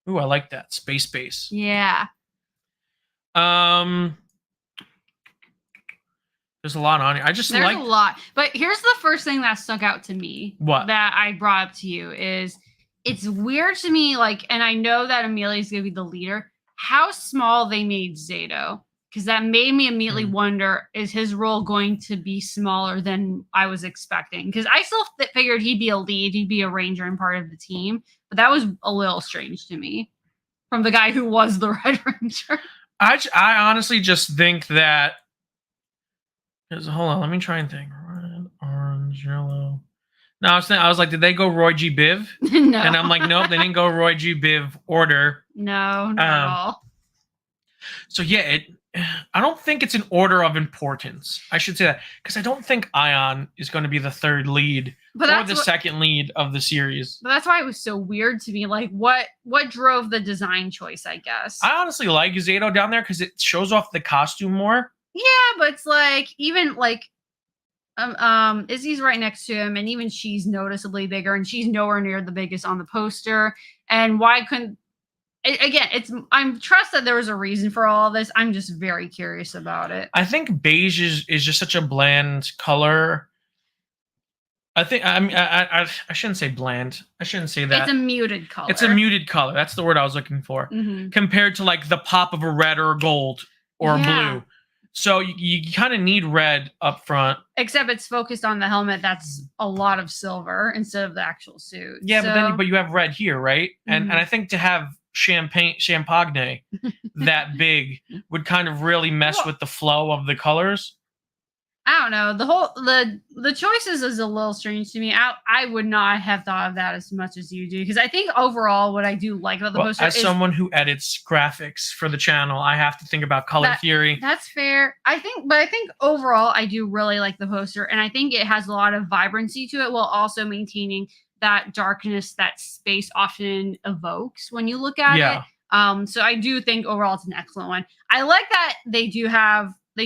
Ooh, I like that. Space base. Yeah. There's a lot on here. There's a lot. But here's the first thing that stuck out to me. What? That I brought up to you is it's weird to me, like, and I know that Amelia's going to be the leader, how small they made Zato. Because that made me immediately wonder, is his role going to be smaller than I was expecting? Because I still figured he'd be a lead, he'd be a ranger and part of the team. But that was a little strange to me from the guy who was the Red Ranger. I honestly just think that... Hold on, let me try and think. Red, orange, yellow... No, I was like, did they go Roy G. Biv? No. And I'm like, nope, they didn't go Roy G. Biv order. No, not at all. So yeah, I don't think it's an order of importance. I should say that, because I don't think Ion is going to be the third lead or the second lead of the series. But that's why it was so weird to me. Like, what drove the design choice, I guess? I honestly like Zato down there because it shows off the costume more. Yeah, but it's like, even like, Izzy's right next to him, and even she's noticeably bigger, and she's nowhere near the biggest on the poster. And why couldn't... Again, I'm trust that there was a reason for all of this. I'm just very curious about it. I think beige is just such a bland color. I shouldn't say bland. I shouldn't say that. It's a muted color. It's a muted color. That's the word I was looking for. Compared to like the pop of a red or a gold or a blue. So you kind of need red up front. Except it's focused on the helmet. That's a lot of silver instead of the actual suit. Yeah, but you have red here, right? And I think to have champagne that big would kind of really mess with the flow of the colors. I don't know. The choices is a little strange to me. I would not have thought of that as much as you do, because I think overall what I do like about the poster is, as someone who edits graphics for the channel, I have to think about color theory. That's fair. I think overall I do really like the poster, and I think it has a lot of vibrancy to it while also maintaining that darkness that space often evokes when you look at it. So I do think overall it's an excellent one. I like that they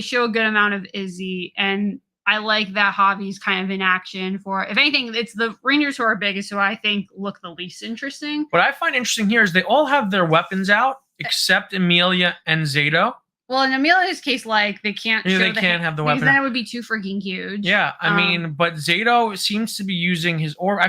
show a good amount of Izzy, and I like that Javi's kind of in action for, if anything, it's the Rangers who are biggest, who I think look the least interesting. What I find interesting here is they all have their weapons out except Amelia and Zato. Well, in Amelia's case, like, they can't have the weapon. Because then it would be too freaking huge. Yeah, I mean, but Zato seems to be using his orb.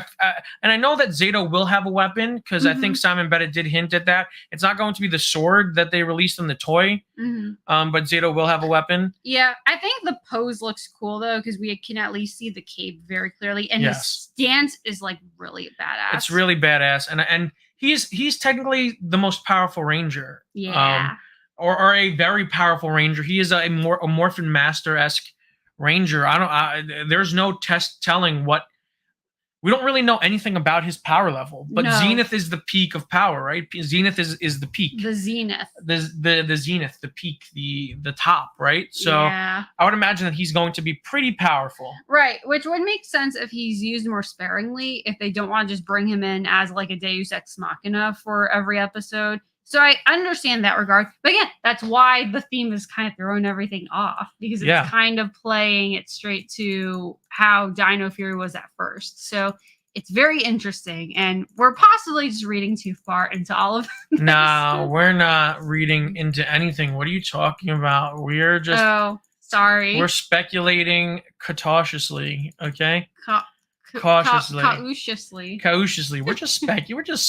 And I know that Zato will have a weapon, because I think Simon Bennett did hint at that. It's not going to be the sword that they released in the toy, but Zato will have a weapon. Yeah, I think the pose looks cool, though, because we can at least see the cape very clearly. And his stance is, like, really badass. It's really badass. And he's technically the most powerful Ranger. Yeah. Or a very powerful Ranger. He is a Morphin Master-esque Ranger. There's no test telling what... We don't really know anything about his power level. But Zenith is the peak of power, right? Zenith is the peak. The Zenith. The Zenith, the peak, the top, right? So I would imagine that he's going to be pretty powerful. Right, which would make sense if he's used more sparingly, if they don't want to just bring him in as like a Deus Ex Machina for every episode. So I understand that regard. But again, that's why the theme is kind of throwing everything off, because it's kind of playing it straight to how Dino Fury was at first. So it's very interesting, and we're possibly just reading too far into all of this. No, we're not reading into anything. What are you talking about? We're just... Oh, sorry. We're speculating cautiously, okay? Cautiously. Cautiously. We're just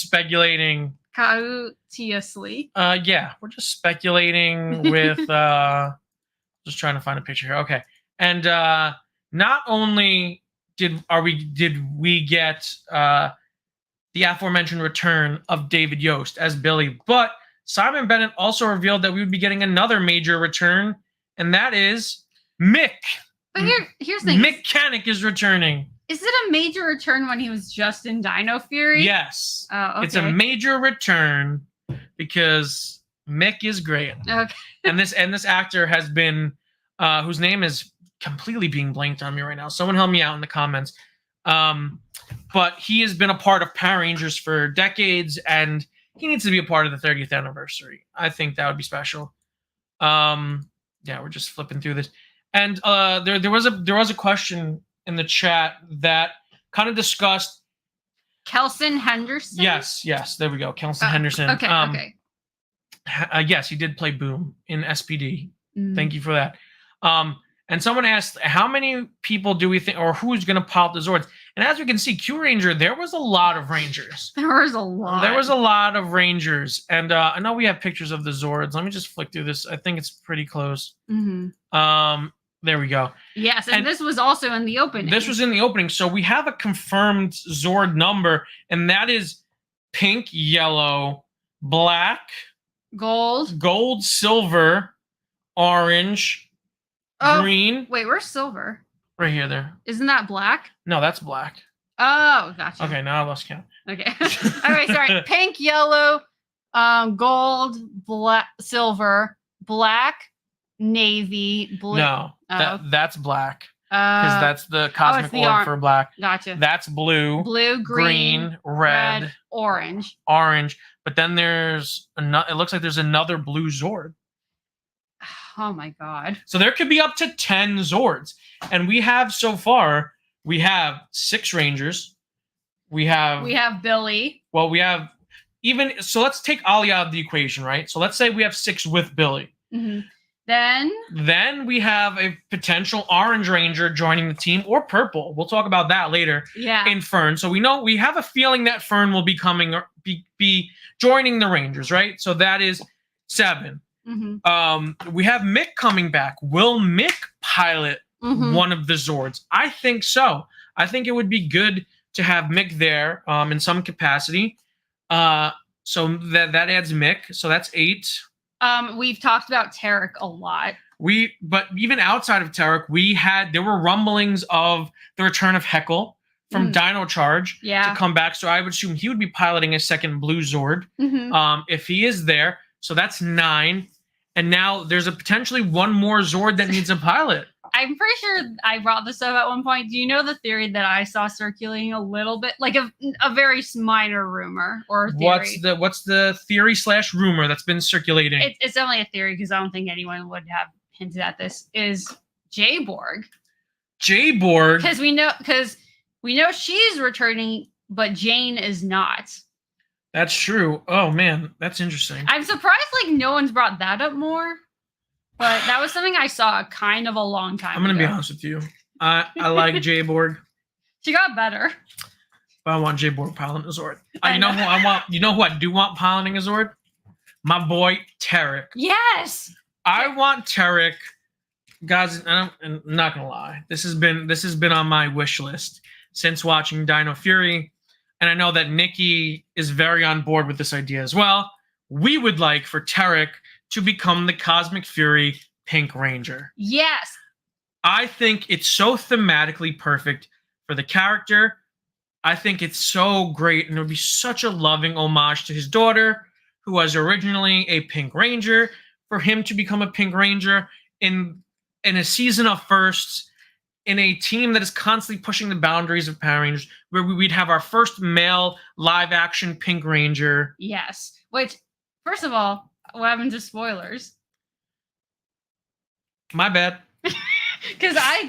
speculating. Cautiously. Yeah, we're just speculating with just trying to find a picture here. Okay. And not only did we get the aforementioned return of David Yost as Billy, but Simon Bennett also revealed that we would be getting another major return, and that is Mick. But here's the thing. Mechanic is returning. Is it a major return when he was just in Dino Fury? Yes. Oh, okay. It's a major return because Mick is great. Okay. And this actor has been whose name is completely being blanked on me right now. Someone help me out in the comments. But he has been a part of Power Rangers for decades, and he needs to be a part of the 30th anniversary. I think that would be special. Yeah, we're just flipping through this. And there was a question in the chat that kind of discussed Kelson Henderson. Yes, there we go. Kelson Henderson. Okay. Yes, he did play Boom in SPD. Thank you for that. And someone asked, how many people do we think, or who's going to pop the Zords? And as we can see, Q Ranger, there was a lot of Rangers. There was a lot of Rangers. And I know we have pictures of the Zords. Let me just flick through this. I think it's pretty close. There we go. Yes, and this was also in the opening. This was in the opening. So we have a confirmed Zord number, and that is pink, yellow, black, gold, silver, orange, green. Wait, where's silver? Right here, there. Isn't that black? No, that's black. Oh, gotcha. Okay, now I lost count. Okay. All right, sorry. Pink, yellow, gold, black, silver, black, navy, blue. No, that's black. Because that's the cosmic orb for black. Gotcha. That's blue. Blue, green, red, orange. But then there's another. It looks like there's another blue Zord. Oh my god. So there could be up to 10 Zords. And we have so far, we have 6 Rangers. We have Billy. Well, we have so let's take Ollie out of the equation, right? So let's say we have 6 with Billy. Then we have a potential orange Ranger joining the team, or purple. We'll talk about that later. Yeah. In Fern. So we have a feeling that Fern will be coming or be joining the Rangers, right? So that is 7. We have Mick coming back. Will Mick pilot one of the Zords? I think so. I think it would be good to have Mick there in some capacity. So that adds Mick. So that's 8. We've talked about Tarek a lot. But even outside of Tarek, there were rumblings of the return of Heckle from Dino Charge to come back. So I would assume he would be piloting a second blue Zord if he is there. So that's 9. And now there's a potentially one more Zord that needs a pilot. I'm pretty sure I brought this up at one point. Do you know the theory that I saw circulating a little bit, like a very minor rumor or theory? What's the theory / rumor that's been circulating? It's definitely a theory because I don't think anyone would have hinted at this. Is J-Borg? J-Borg? Because we know she's returning, but Jane is not. That's true. Oh man, that's interesting. I'm surprised no one's brought that up more. But that was something I saw kind of a long time ago. I'm going to be honest with you. I like J-Borg. She got better. But I want J-Borg piloting a Zord. You know who I want? You know who I do want piloting a Zord? My boy, Tarek. Yes! I want Tarek. Guys, I'm not going to lie. This has been on my wish list since watching Dino Fury. And I know that Nikki is very on board with this idea as well. We would like for Tarek to become the Cosmic Fury Pink Ranger. Yes. I think it's so thematically perfect for the character. I think it's so great, and it would be such a loving homage to his daughter, who was originally a Pink Ranger, for him to become a Pink Ranger in a season of firsts, in a team that is constantly pushing the boundaries of Power Rangers, where we'd have our first male live-action Pink Ranger. Yes, which... First of all, what happened to spoilers? My bad. Because I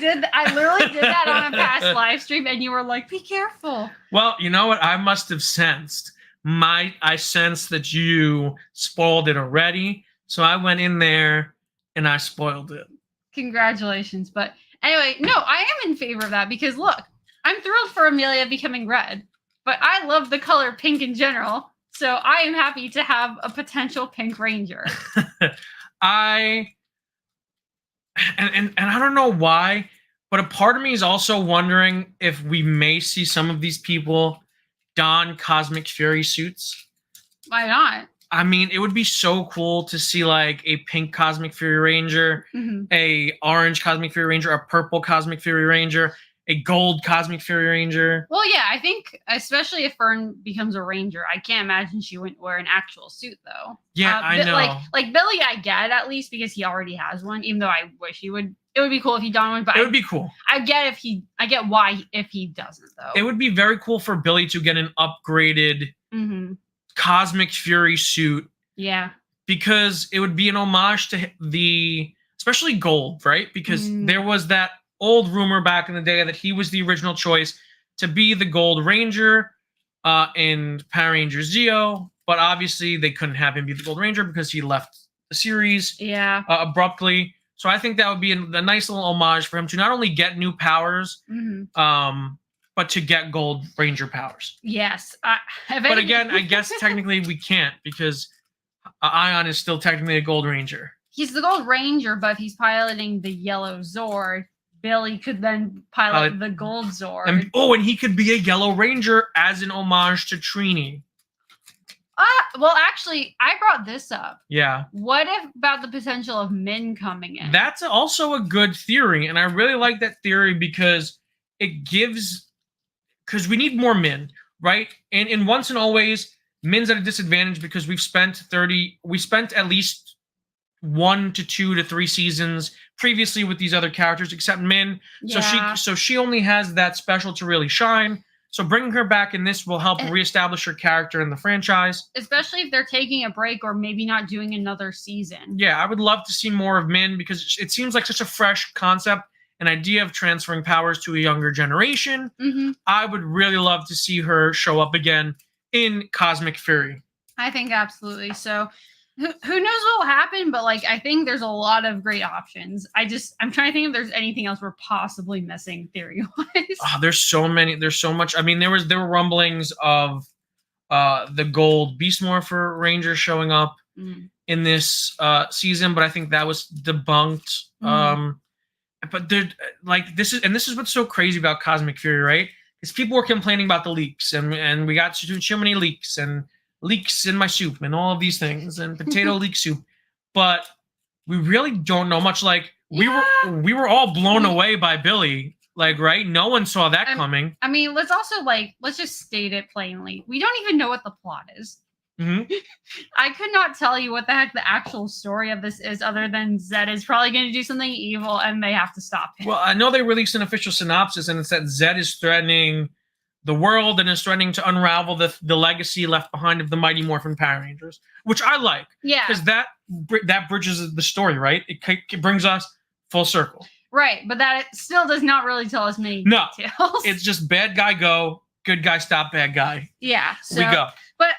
literally did that on a past live stream, and you were like, "Be careful." Well, you know what? I must have sensed. I sensed that you spoiled it already, so I went in there and I spoiled it. Congratulations. But anyway, no, I am in favor of that because look, I'm thrilled for Amelia becoming red, but I love the color pink in general, so I am happy to have a potential pink ranger. And I don't know why, but a part of me is also wondering if we may see some of these people don Cosmic Fury suits. Why not? I mean, it would be so cool to see like a pink Cosmic Fury Ranger, a orange Cosmic Fury Ranger, a purple Cosmic Fury Ranger, a gold Cosmic Fury Ranger. Well, yeah, I think especially if Fern becomes a ranger, I can't imagine she wouldn't wear an actual suit though. Yeah, I know. Like Billy, I get at least because he already has one. Even though I wish he would. It would be cool if he donned one, but it would be cool. I get why if he doesn't though. It would be very cool for Billy to get an upgraded Cosmic Fury suit. Yeah. Because it would be an homage to especially Gold, right? Because there was that old rumor back in the day that he was the original choice to be the Gold Ranger in Power Rangers Zeo, but obviously they couldn't have him be the Gold Ranger because he left the series abruptly. So I think that would be a nice little homage for him to not only get new powers, but to get Gold Ranger powers. Yes. But again, I guess technically we can't because Ion is still technically a Gold Ranger. He's the Gold Ranger, but if he's piloting the yellow Zord, Billy could then pilot the Gold Zord. And he could be a Yellow Ranger as an homage to Trini. Well, actually, I brought this up. Yeah. What if about the potential of Min coming in? That's also a good theory, and I really like that theory because it gives... Because we need more Min, right? And in Once and Always, Min's at a disadvantage because we spent at least 1 to 2 to 3 seasons previously with these other characters except Min. Yeah. So she only has that special to really shine. So bringing her back in this will help reestablish her character in the franchise. Especially if they're taking a break or maybe not doing another season. Yeah, I would love to see more of Min because it seems like such a fresh concept, an idea of transferring powers to a younger generation. I would really love to see her show up again in Cosmic Fury. I think absolutely. So who knows what will happen, but like I think there's a lot of great options. I'm trying to think if there's anything else we're possibly missing theory-wise. Oh, there's so much. I mean, there were rumblings of the Gold Beast Morpher Ranger showing up in this season, but I think that was debunked. But this is what's so crazy about Cosmic Fury, right? Is people were complaining about the leaks, and we got too many leaks, and leaks in my soup, and all of these things, and potato leek soup. But we really don't know much. Like we were all blown away by Billy, like, right? No one saw that coming. I mean, let's just state it plainly. We don't even know what the plot is. I could not tell you what the heck the actual story of this is other than Zedd is probably going to do something evil and they have to stop him. Well, I know they released an official synopsis and it's that Zedd is threatening the world and is threatening to unravel the legacy left behind of the Mighty Morphin Power Rangers, which I like. Yeah. Because that bridges the story, right? It brings us full circle. Right, but that still does not really tell us many details. It's just bad guy go, good guy stop bad guy. Yeah. So, we go. But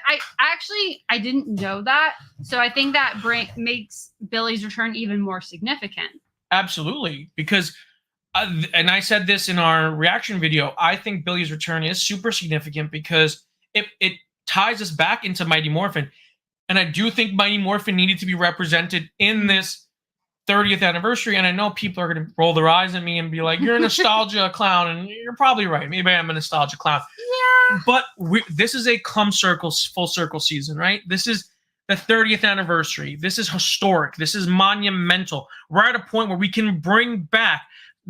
I didn't know that. So I think that makes Billy's return even more significant. Absolutely. Because, and I said this in our reaction video, I think Billy's return is super significant because it ties us back into Mighty Morphin. And I do think Mighty Morphin needed to be represented in this 30th anniversary. And I know people are going to roll their eyes at me and be like, you're a nostalgia clown. And you're probably right. Maybe I'm a nostalgia clown. Yeah. But this is a full circle season, right? This is the 30th anniversary. This is historic. This is monumental. We're at a point where we can bring back,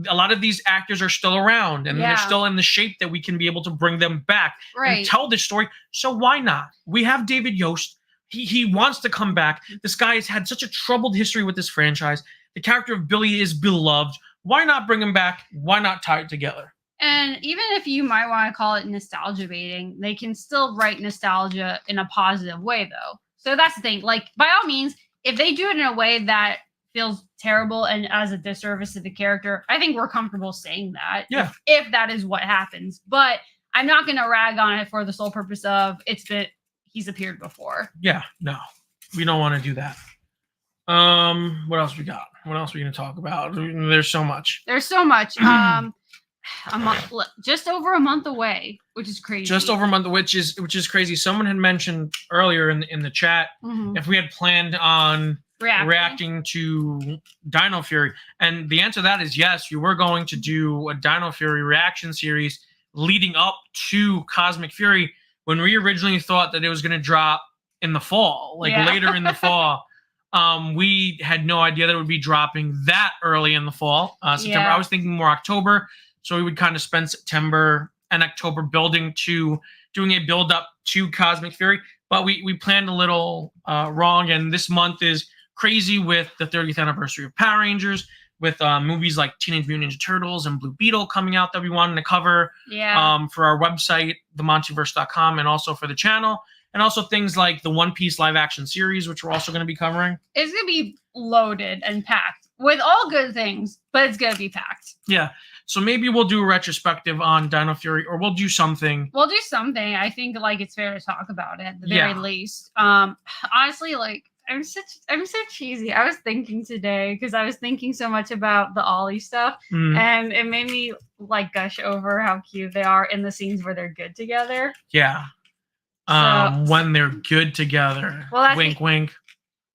a lot of these actors are still around and they're still in the shape that we can be able to bring them back and tell this story. So why not? We have David Yost. He wants to come back. This guy has had such a troubled history with this franchise. The character of Billy is beloved. Why not bring him back? Why not tie it together? And even if you might want to call it nostalgia baiting, they can still write nostalgia in a positive way, though. So that's the thing. Like, by all means, if they do it in a way that feels terrible and as a disservice to the character, I think we're comfortable saying that. Yeah. If that is what happens. But I'm not going to rag on it for the sole purpose of he's appeared before. Yeah, no. We don't want to do that. What else we got? What else are we going to talk about? There's so much. Just over a month away, which is crazy. Just over a month, which is crazy. Someone had mentioned earlier in the chat if we had planned on reacting to Dino Fury, and the answer to that is yes. You were going to do a Dino Fury reaction series leading up to Cosmic Fury when we originally thought that it was going to drop in the fall, later in the fall. We had no idea that it would be dropping that early in the fall. September. I was thinking more October. So we would kind of spend September and October doing a build up to Cosmic Fury. But we planned a little wrong. And this month is crazy with the 30th anniversary of Power Rangers, with movies like Teenage Mutant Ninja Turtles and Blue Beetle coming out that we wanted to cover for our website, themontyverse.com, and also for the channel. And also things like the One Piece live action series, which we're also going to be covering. It's going to be loaded and packed with all good things, but it's going to be packed. Yeah. So maybe we'll do a retrospective on Dino Fury, or we'll do something. We'll do something. I think it's fair to talk about it at the very least. Honestly, I'm so cheesy. I was thinking today because I was thinking so much about the Ollie stuff, and it made me gush over how cute they are in the scenes where they're good together. Yeah. When they're good together. Well, wink, wink.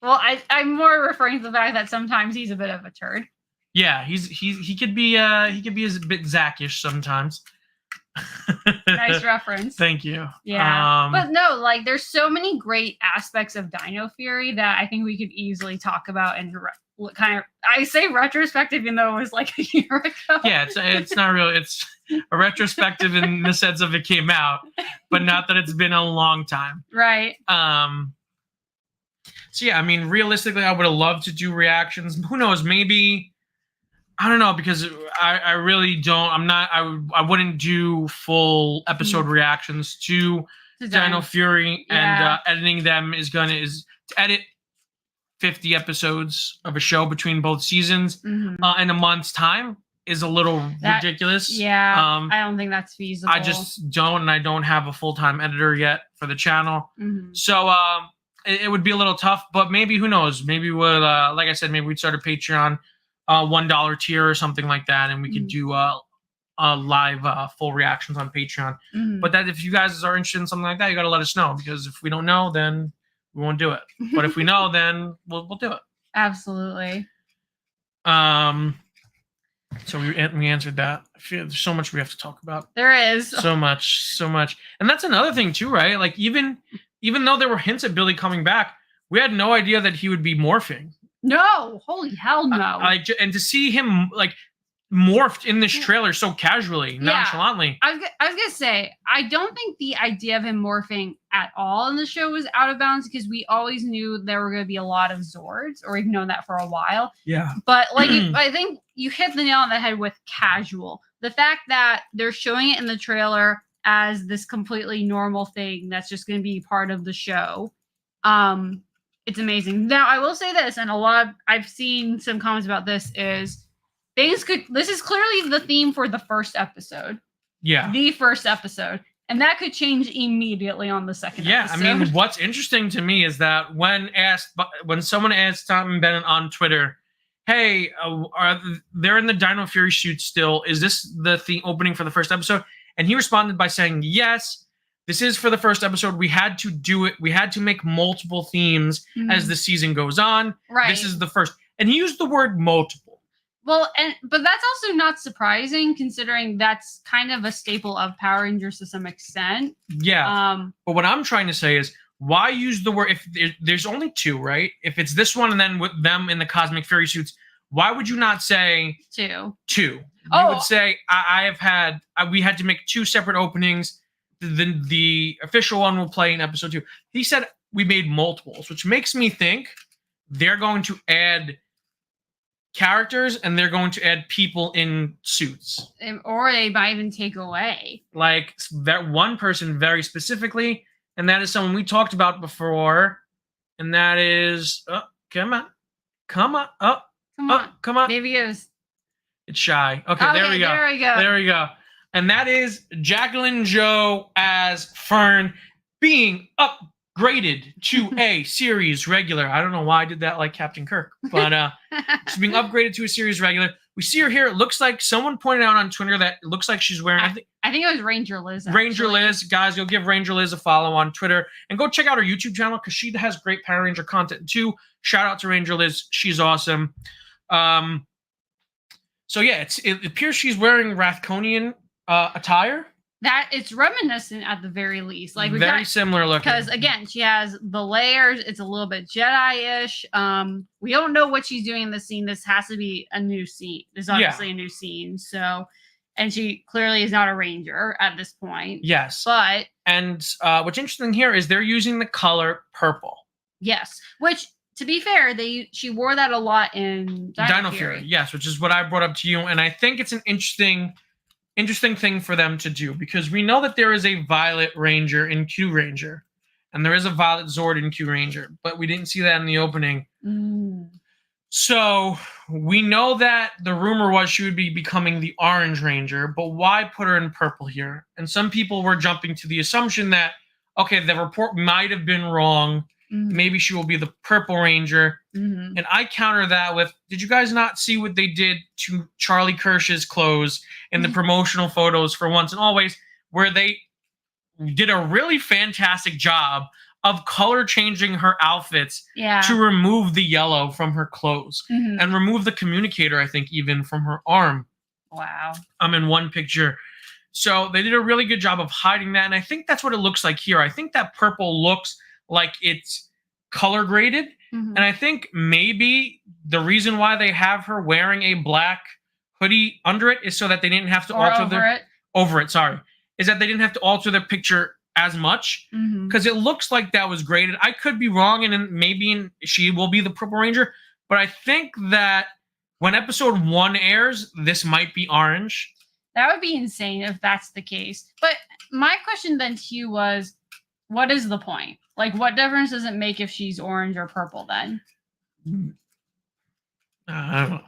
Well, I'm more referring to the fact that sometimes he's a bit of a turd. Yeah, he could be a bit Zackish sometimes. Nice reference. Thank you. Yeah, but no, there's so many great aspects of Dino Fury that I think we could easily talk about and I say retrospective, even though it was a year ago. Yeah, it's not real. It's a retrospective in the sense of it came out, but not that it's been a long time. Right. So yeah, I mean, realistically, I would have loved to do reactions. Who knows? Maybe. I don't know, because I really don't. I wouldn't do full episode reactions to Dino Fury, and editing them is to edit 50 episodes of a show between both seasons in a month's time is a little ridiculous. Yeah, I don't think that's feasible. I just don't, and I don't have a full-time editor yet for the channel, so it would be a little tough. But maybe, who knows? Maybe we'll, like I said, maybe we'd start a Patreon. $1 tier or something like that, and we could do live full reactions on Patreon. But that, if you guys are interested in something like that, you got to let us know, because if we don't know, then we won't do it. But if we know, then we'll do it. Absolutely. So we answered that. I feel there's so much we have to talk about. There is so much, and that's another thing too, right? Even though there were hints at Billy coming back, we had no idea that he would be morphing. No, holy hell no! And to see him morphed in this trailer so casually, nonchalantly. I was gonna say, I don't think the idea of him morphing at all in the show was out of bounds, because we always knew there were going to be a lot of Zords, or we've known that for a while. Yeah. But I think you hit the nail on the head with casual. The fact that they're showing it in the trailer as this completely normal thing that's just going to be part of the show. It's amazing. Now, I will say this, and I've seen some comments about this, is this is clearly the theme for the first episode. Yeah. The first episode. And that could change immediately on the second episode. Yeah, I mean, what's interesting to me is that when someone asked Tom Bennett on Twitter, hey, they're in the Dino Fury shoot still, is this the opening for the first episode? And he responded by saying, yes. This is for the first episode. We had to do it. We had to make multiple themes as the season goes on. Right. This is the first. And he used the word multiple. Well, but that's also not surprising, considering that's kind of a staple of Power Rangers to some extent. Yeah. But what I'm trying to say is, why use the word, if there's only two, right? If it's this one and then with them in the Cosmic Fury suits, why would you not say two? You would say, we had to make two separate openings. The official one will play in episode 2. He said we made multiples, which makes me think they're going to add characters and they're going to add people in suits. Or they might even take away. That one person very specifically, and that is someone we talked about before, And that is, come on. Come on. There he goes. It's shy. Okay, there we go. There we go. And that is Jacqueline Joe as Fern being upgraded to a series regular. I don't know why I did that like Captain Kirk, but she's being upgraded to a series regular. We see her here. It looks like someone pointed out on Twitter that it looks like she's wearing. I think it was Ranger Liz. Actually. Ranger Liz, guys, go give Ranger Liz a follow on Twitter and go check out her YouTube channel because she has great Power Ranger content too. Shout out to Ranger Liz. She's awesome. So yeah, it appears she's wearing Rathconian attire. That it's reminiscent at the very least, like very similar looking. Because again, she has the layers. It's a little bit Jedi-ish. We don't know what she's doing in this scene. This has to be a new scene. This is obviously a new scene. So, and she clearly is not a ranger at this point. Yes, but what's interesting here is they're using the color purple. Yes, which to be fair, she wore that a lot in Dino Fury. Yes, which is what I brought up to you, and I think it's an interesting thing for them to do because we know that there is a Violet Ranger in Q Ranger and there is a Violet Zord in Q Ranger, but we didn't see that in the opening. So we know that the rumor was she would be becoming the Orange Ranger, but why put her in purple here? And some people were jumping to the assumption that, okay, the report might have been wrong. Maybe she will be the Purple Ranger. And I counter that with, did you guys not see what they did to Charlie Kirsch's clothes in the promotional photos for Once and Always, where they did a really fantastic job of color changing her outfits to remove the yellow from her clothes and remove the communicator, I think, even from her arm. Wow. I'm in one picture. So they did a really good job of hiding that. And I think that's what it looks like here. I think that purple looks like it's color graded. And I think maybe the reason why they have her wearing a black hoodie under it is so that they didn't have to alter is that they didn't have to alter their picture as much because it looks like that was graded. I could be wrong, and maybe she will be the Purple Ranger, but I think that when episode 1 airs, this might be orange. That would be insane if that's the case. But my question then to you was, what is the point? Like, what difference does it make if she's orange or purple then? I don't know.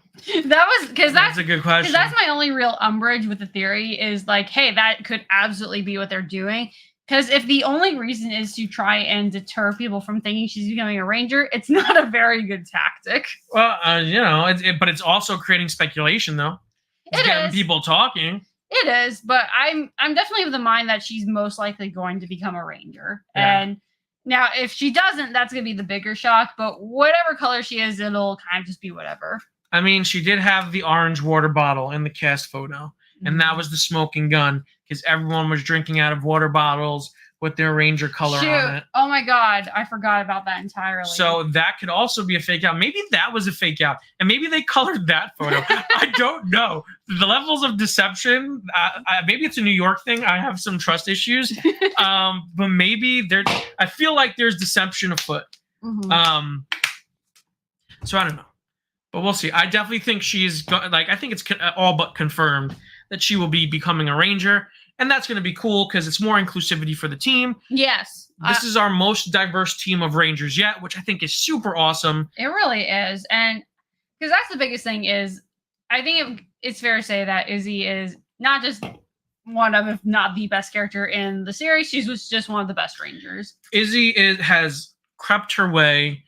That's a good question. Because that's my only real umbrage with the theory is like, hey, that could absolutely be what they're doing. Because if the only reason is to try and deter people from thinking she's becoming a ranger, it's not a very good tactic. Well, but it's also creating speculation, though. It's getting people talking. It is, but I'm definitely of the mind that she's most likely going to become a ranger. Yeah. And now, if she doesn't, that's going to be the bigger shock. But whatever color she is, it'll kind of just be whatever. I mean, she did have the orange water bottle in the cast photo, and that was the smoking gun because everyone was drinking out of water bottles with their ranger color on it. Oh my God, I forgot about that entirely. So that could also be a fake out. Maybe that was a fake out, and maybe they colored that photo. I don't know. The levels of deception, maybe it's a New York thing. I have some trust issues, but maybe I feel like there's deception afoot. So I don't know. But we'll see. I definitely think I think it's all but confirmed that she will be becoming a ranger. And that's going to be cool because it's more inclusivity for the team. Yes. This is our most diverse team of rangers yet, which I think is super awesome. It really is. And because that's the biggest thing is, I think it's fair to say that Izzy is not just one of, if not the best character in the series, she was just one of the best rangers. Izzy has crept her way.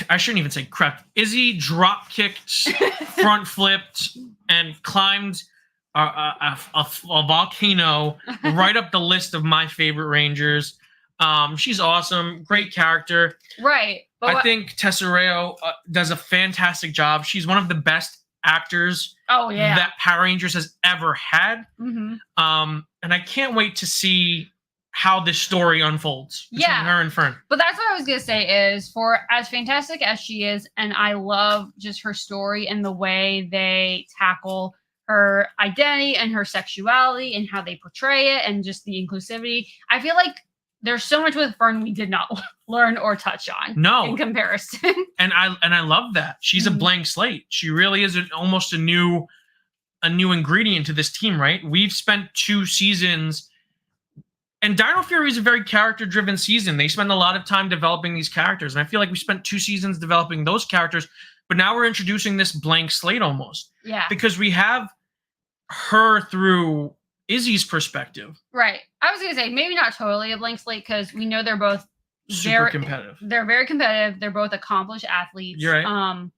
I shouldn't even say crept. Izzy drop kicked, front flipped, and climbed a volcano right up the list of my favorite rangers. She's awesome, great character. Right. But I think Tesserayo does a fantastic job. She's one of the best actors that Power Rangers has ever had. And I can't wait to see how this story unfolds between her and Fern. But that's what I was going to say is, for as fantastic as she is, and I love just her story and the way they tackle her identity and her sexuality and how they portray it and just the inclusivity. I feel like there's so much with Fern we did not learn or touch on in comparison. And I love that. She's a blank slate. She really is almost a new ingredient to this team, right? We've spent 2 seasons And Dino Fury is a very character-driven season. They spend a lot of time developing these characters, and I feel like we spent 2 seasons developing those characters, but now we're introducing this blank slate almost. Yeah. Because we have her through Izzy's perspective. Right. I was gonna say maybe not totally a blank slate because we know they're both super competitive. They're very competitive. They're both accomplished athletes. You're right.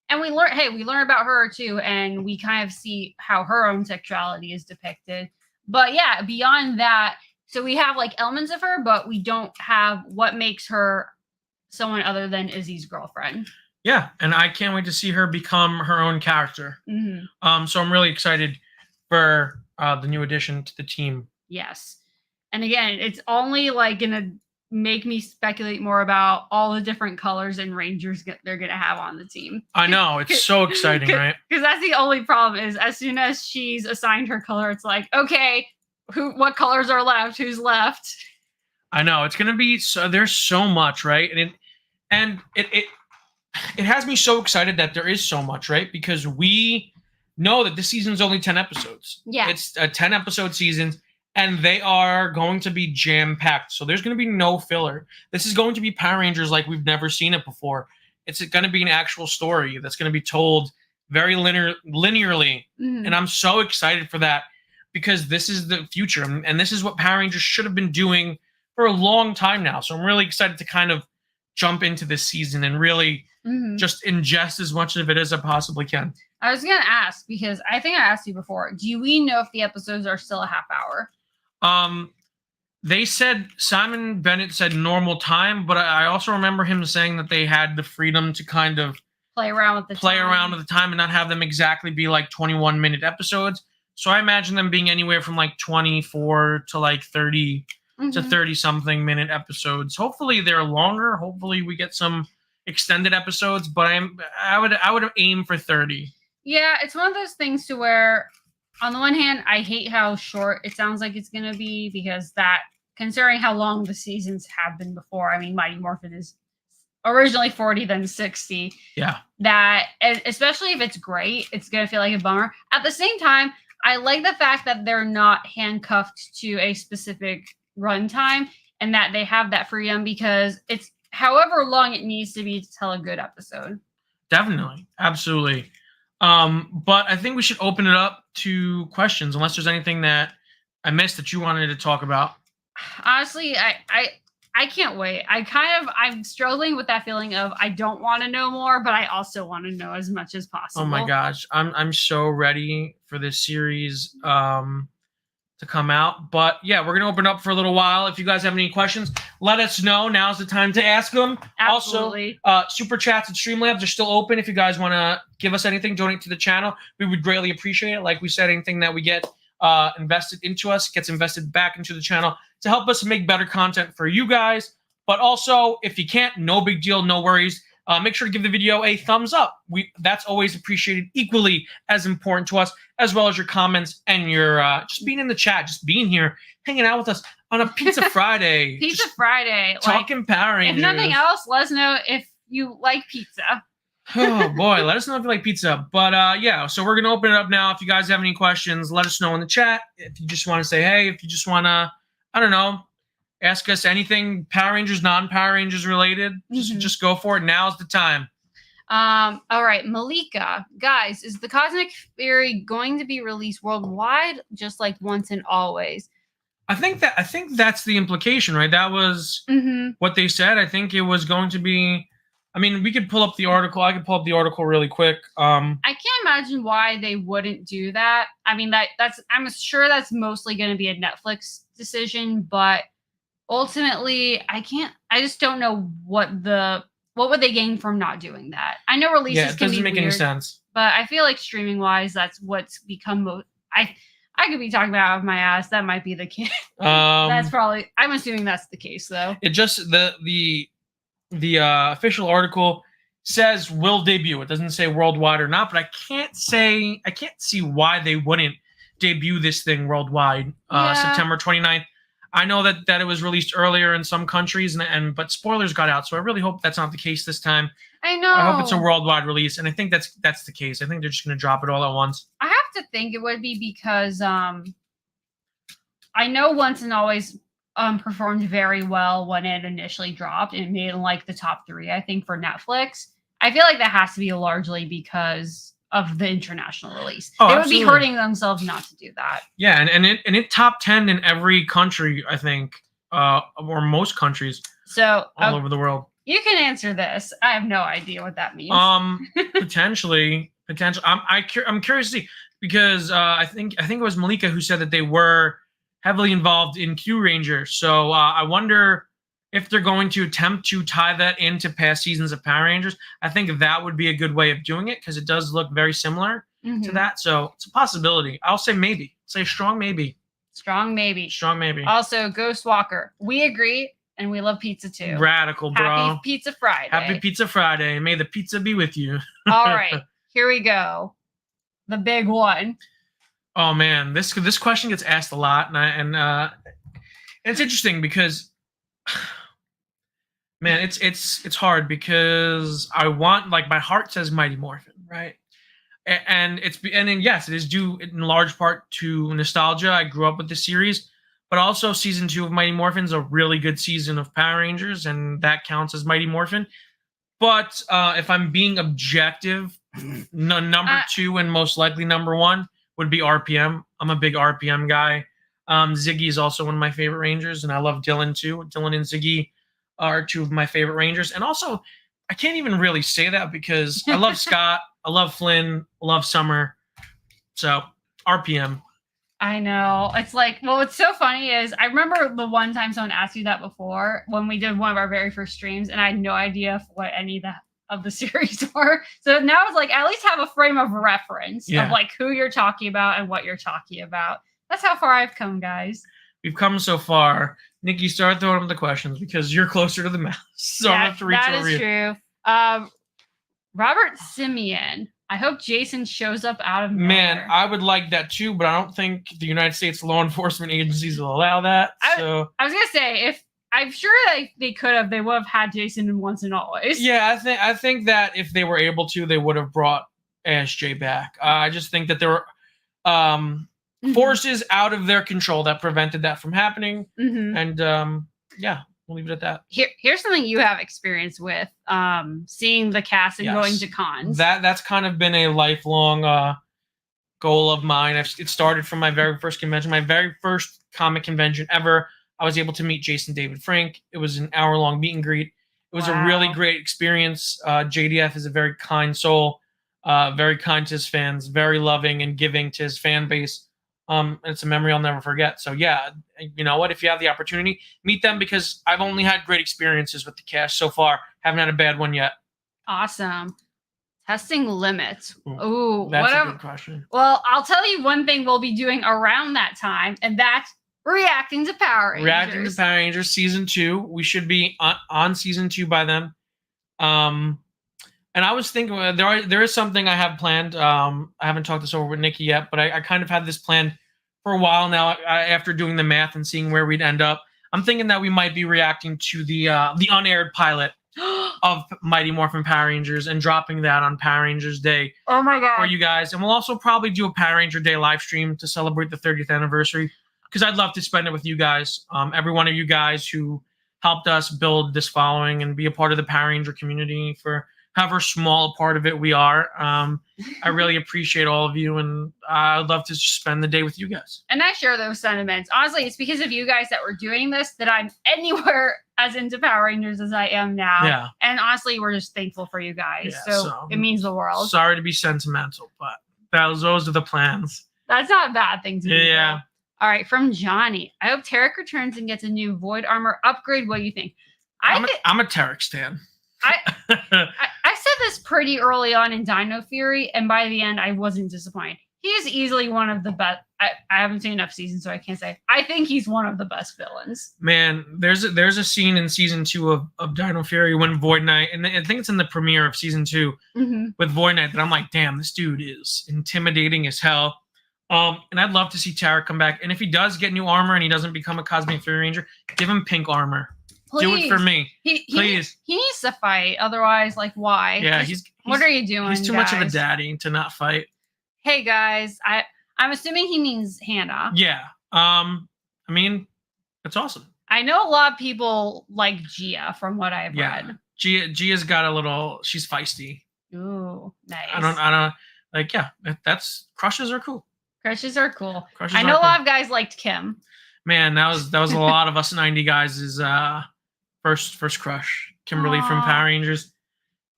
And we learn about her too, and we kind of see how her own sexuality is depicted. But yeah, beyond that. So we have like elements of her, but we don't have what makes her someone other than Izzy's girlfriend. Yeah, and I can't wait to see her become her own character. Mm-hmm. So I'm really excited for the new addition to the team. Yes. And again, it's only like gonna make me speculate more about all the different colors and Rangers they're gonna have on the team. I know, it's so exciting, right? Because that's the only problem is as soon as she's assigned her color, it's like, okay, what colors are left? Who's left? I know it's gonna be so. There's so much, right? And it has me so excited that there is so much, right? Because we know that this season's only 10 episodes. Yeah, it's a 10 episode season, and they are going to be jam packed. So there's gonna be no filler. This is going to be Power Rangers like we've never seen it before. It's gonna be an actual story that's gonna be told very linearly, and I'm so excited for that. Because this is the future, and this is what Power Rangers should have been doing for a long time now. So I'm really excited to kind of jump into this season and really just ingest as much of it as I possibly can. I was going to ask, because I think I asked you before, do we know if the episodes are still a half hour? They said, Simon Bennett said normal time, but I also remember him saying that they had the freedom to kind of play around with the time and not have them exactly be like 21-minute episodes. So I imagine them being anywhere from like 24 to like 30 to 30-something minute episodes. Hopefully they're longer. Hopefully we get some extended episodes, but I would aim for 30. Yeah, it's one of those things to where, on the one hand, I hate how short it sounds like it's going to be because that, considering how long the seasons have been before, I mean, Mighty Morphin is originally 40, then 60. Yeah. That, especially if it's great, it's going to feel like a bummer. At the same time, I like the fact that they're not handcuffed to a specific runtime and that they have that freedom because it's however long it needs to be to tell a good episode. Definitely. Absolutely. But I think we should open it up to questions unless there's anything that I missed that you wanted to talk about. Honestly, I can't wait. I'm struggling with that feeling of I don't want to know more, but I also want to know as much as possible. Oh my gosh. I'm so ready for this series to come out. But yeah, we're going to open up for a little while. If you guys have any questions, let us know. Now's the time to ask them. Absolutely. Also, Super Chats and Streamlabs are still open. If you guys want to give us anything, donate to the channel, we would greatly appreciate it. Like we said, anything that we get invested into us gets invested back into the channel to help us make better content for you guys. But also, if you can't, no big deal, no worries. Make sure to give the video a thumbs up. That's always appreciated, equally as important to us, as well as your comments and your just being in the chat, just being here, hanging out with us on a Pizza Friday. Friday. Talking Power Rangers. If nothing else, let us know if you like pizza. Oh boy, let us know if you like pizza. But yeah, so we're gonna open it up now. If you guys have any questions, let us know in the chat. If you just want to say hey, if you just want to, I don't know, ask us anything Power Rangers, non-Power Rangers related, just go for it. Now's the time. All right, Malika, guys, is the Cosmic Fury going to be released worldwide, just like Once and Always? I think that's the implication, right? That was what they said. I think it was going to be. I mean, we could pull up the article. I could pull up the article really quick. I can't imagine why they wouldn't do that. I mean, I'm sure that's mostly going to be a Netflix decision, but ultimately, I just don't know what would they gain from not doing that. I know releases can be weird. It doesn't make any sense. But I feel like streaming wise, that's what's become most. I could be talking about out of my ass. That might be the case. That's probably. I'm assuming that's the case, though. It just the official article says will debut. It doesn't say worldwide or not, but I can't see why they wouldn't debut this thing worldwide. September 29th. I know that it was released earlier in some countries, but spoilers got out, so I really hope that's not the case this time. I know. I hope it's a worldwide release, and I think that's the case. I think they're just going to drop it all at once. I have to think it would be because I know Once and Always performed very well when it initially dropped. It made like the top 3, I think, for Netflix. I feel like that has to be largely because of the international release. They would be hurting themselves not to do that. Yeah, and it top 10 in every country, I think, or most countries. So all over the world. You can answer this. I have no idea what that means. Potentially. I'm curious to see, because I think it was Malika who said that they were heavily involved in Q Ranger. So I wonder if they're going to attempt to tie that into past seasons of Power Rangers. I think that would be a good way of doing it because it does look very similar to that. So it's a possibility. I'll say maybe. Say strong maybe. Strong maybe. Strong maybe. Also, Ghost Walker. We agree, and we love pizza too. Radical, bro. Happy Pizza Friday. Happy Pizza Friday. May the pizza be with you. All right. Here we go. The big one. Oh man, this question gets asked a lot, and it's interesting because, man, it's hard because I want, like, my heart says Mighty Morphin, right? And then yes, it is due in large part to nostalgia. I grew up with the series, but also season 2 of Mighty Morphin is a really good season of Power Rangers, and that counts as Mighty Morphin. But if I'm being objective, number 2 and most likely number 1 would be RPM. I'm a big RPM guy. Ziggy is also one of my favorite Rangers, and I love Dylan too. Dylan and Ziggy are 2 of my favorite Rangers. And also, I can't even really say that because I love Scott, I love Flynn, I love Summer. So, RPM. I know. It's like, well, what's so funny is I remember the one time someone asked you that before when we did one of our very first streams, and I had no idea what any of the series were. So now it's like, at least have a frame of reference of like who you're talking about and what you're talking about. That's how far I've come, guys. We've come so far. Nikki, start throwing up the questions because you're closer to the mouse. So I have to reach over you. That is true. Robert Simeon. I hope Jason shows up out of nowhere. Man, I would like that too, but I don't think the United States law enforcement agencies will allow that. I was gonna say, if I'm sure they could have, they would have had Jason in Once and Always. Yeah, I think that if they were able to, they would have brought ASJ back. I just think that there were forces out of their control that prevented that from happening. And yeah, we'll leave it at that. Here's something you have experience with, seeing the cast and going to cons. That's kind of been a lifelong goal of mine. It started from my very first convention, my very first comic convention ever. I was able to meet Jason David Frank. It was an hour-long meet and greet. It was a really great experience. JDF is a very kind soul, very kind to his fans, very loving and giving to his fan base. It's a memory I'll never forget. So yeah, you know what? If you have the opportunity, meet them because I've only had great experiences with the cast so far. Haven't had a bad one yet. Awesome. Testing limits. Ooh, that's a good question. Well, I'll tell you one thing we'll be doing around that time, and that's reacting to Power Rangers. Reacting to Power Rangers season 2. We should be on season 2 by then. And I was thinking there is something I have planned. I haven't talked this over with Nikki yet, but I kind of had this planned for a while now. After doing the math and seeing where we'd end up, I'm thinking that we might be reacting to the unaired pilot of Mighty Morphin Power Rangers and dropping that on Power Rangers Day. Oh my god! For you guys, and we'll also probably do a Power Ranger Day live stream to celebrate the 30th anniversary because I'd love to spend it with you guys. Every one of you guys who helped us build this following and be a part of the Power Ranger community for however small a part of it we are. I really appreciate all of you, and I'd love to just spend the day with you guys. And I share those sentiments. Honestly, it's because of you guys that we're doing this that I'm anywhere as into Power Rangers as I am now. Yeah. And honestly, we're just thankful for you guys. Yeah, so it means the world. Sorry to be sentimental, but those are the plans. That's not a bad thing to do. Yeah. Though. All right, from Johnny. I hope Tarek returns and gets a new Void Armor upgrade. What do you think? I'm a Tarek stan. I said this pretty early on in Dino Fury, and by the end, I wasn't disappointed. He is easily one of the best. I haven't seen enough seasons, so I can't say. I think he's one of the best villains. Man, there's a scene in season 2 of Dino Fury when Void Knight, and I think it's in the premiere of season 2 with Void Knight, that I'm like, damn, this dude is intimidating as hell. And I'd love to see Tarek come back. And if he does get new armor and he doesn't become a Cosmic Fury Ranger, give him pink armor. Please. Do it for me. Please. He needs to fight. Otherwise, like, why? Yeah, what are you doing? He's too much of a daddy to not fight. Hey guys, I'm assuming he means Hannah. Yeah. I mean, that's awesome. I know a lot of people like Gia from what I've read. Gia's got a little. She's feisty. Ooh, nice. I don't like. Yeah, crushes are cool. Crushes are cool. I know a lot of guys liked Kim. Man, that was a lot of us 90 guys' first crush. Kimberly from Power Rangers.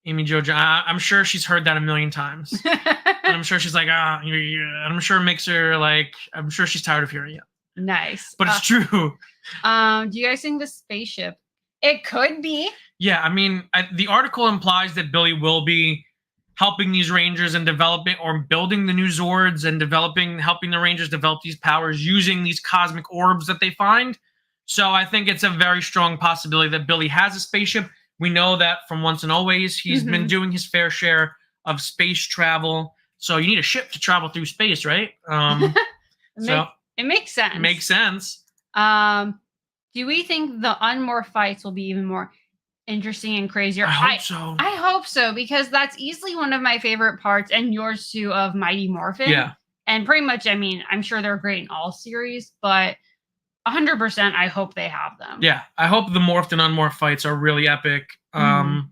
Amy Jo. I'm sure she's heard that a million times. And I'm sure she's like, I'm sure it makes her like. I'm sure she's tired of hearing it. Nice, but it's true. Do you guys think the spaceship? It could be. Yeah, I mean, the article implies that Billy will be helping these Rangers and developing or building the new Zords and helping the Rangers develop these powers using these cosmic orbs that they find. So I think it's a very strong possibility that Billy has a spaceship. We know that from Once and Always, he's been doing his fair share of space travel. So you need a ship to travel through space, right? It makes sense. It makes sense. Do we think the unmorph fights will be even more interesting and crazier? I hope so. I hope so, because that's easily one of my favorite parts, and yours too, of Mighty Morphin. Yeah. And pretty much, I mean, I'm sure they're great in all series, but 100% I hope they have them. Yeah. I hope the morphed and unmorphed fights are really epic. Liam,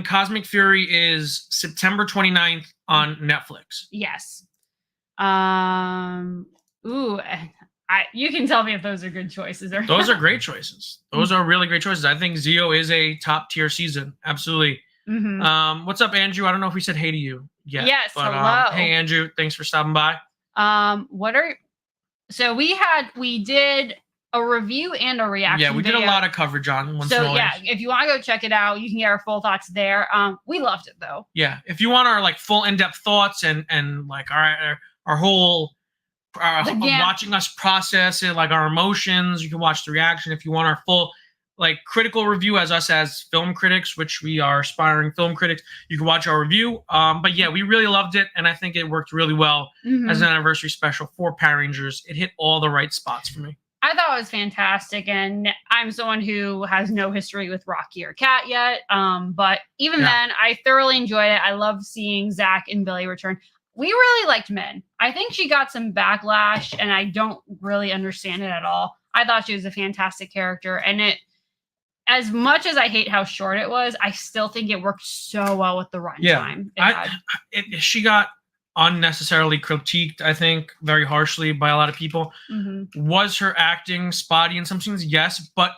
Cosmic Fury is September 29th on Netflix. Yes. You can tell me if those are good choices or those are great choices. Those are really great choices. I think Zeo is a top tier season. Absolutely. What's up, Andrew? I don't know if we said hey to you yet. Yes, but, hello. Hey, Andrew. Thanks for stopping by. So we did a review and a reaction. Yeah, we did a lot of coverage on Once and Always. Yeah, if you want to go check it out, you can get our full thoughts there. We loved it though. Yeah, if you want our like full in-depth thoughts and like our whole watching us process it, like our emotions, you can watch the reaction. If you want our full like critical review as film critics, which we are aspiring film critics, you can watch our review. But yeah, we really loved it, and I think it worked really well as an anniversary special for Power Rangers. It hit all the right spots for me. I thought it was fantastic, and I'm someone who has no history with Rocky or Kat yet. But even then, I thoroughly enjoyed it. I love seeing Zach and Billy return. We really liked Min. I think she got some backlash, and I don't really understand it at all. I thought she was a fantastic character, and as much as I hate how short it was, I still think it worked so well with the runtime. She got unnecessarily critiqued, I think, very harshly by a lot of people. Was her acting spotty in some scenes? Yes, but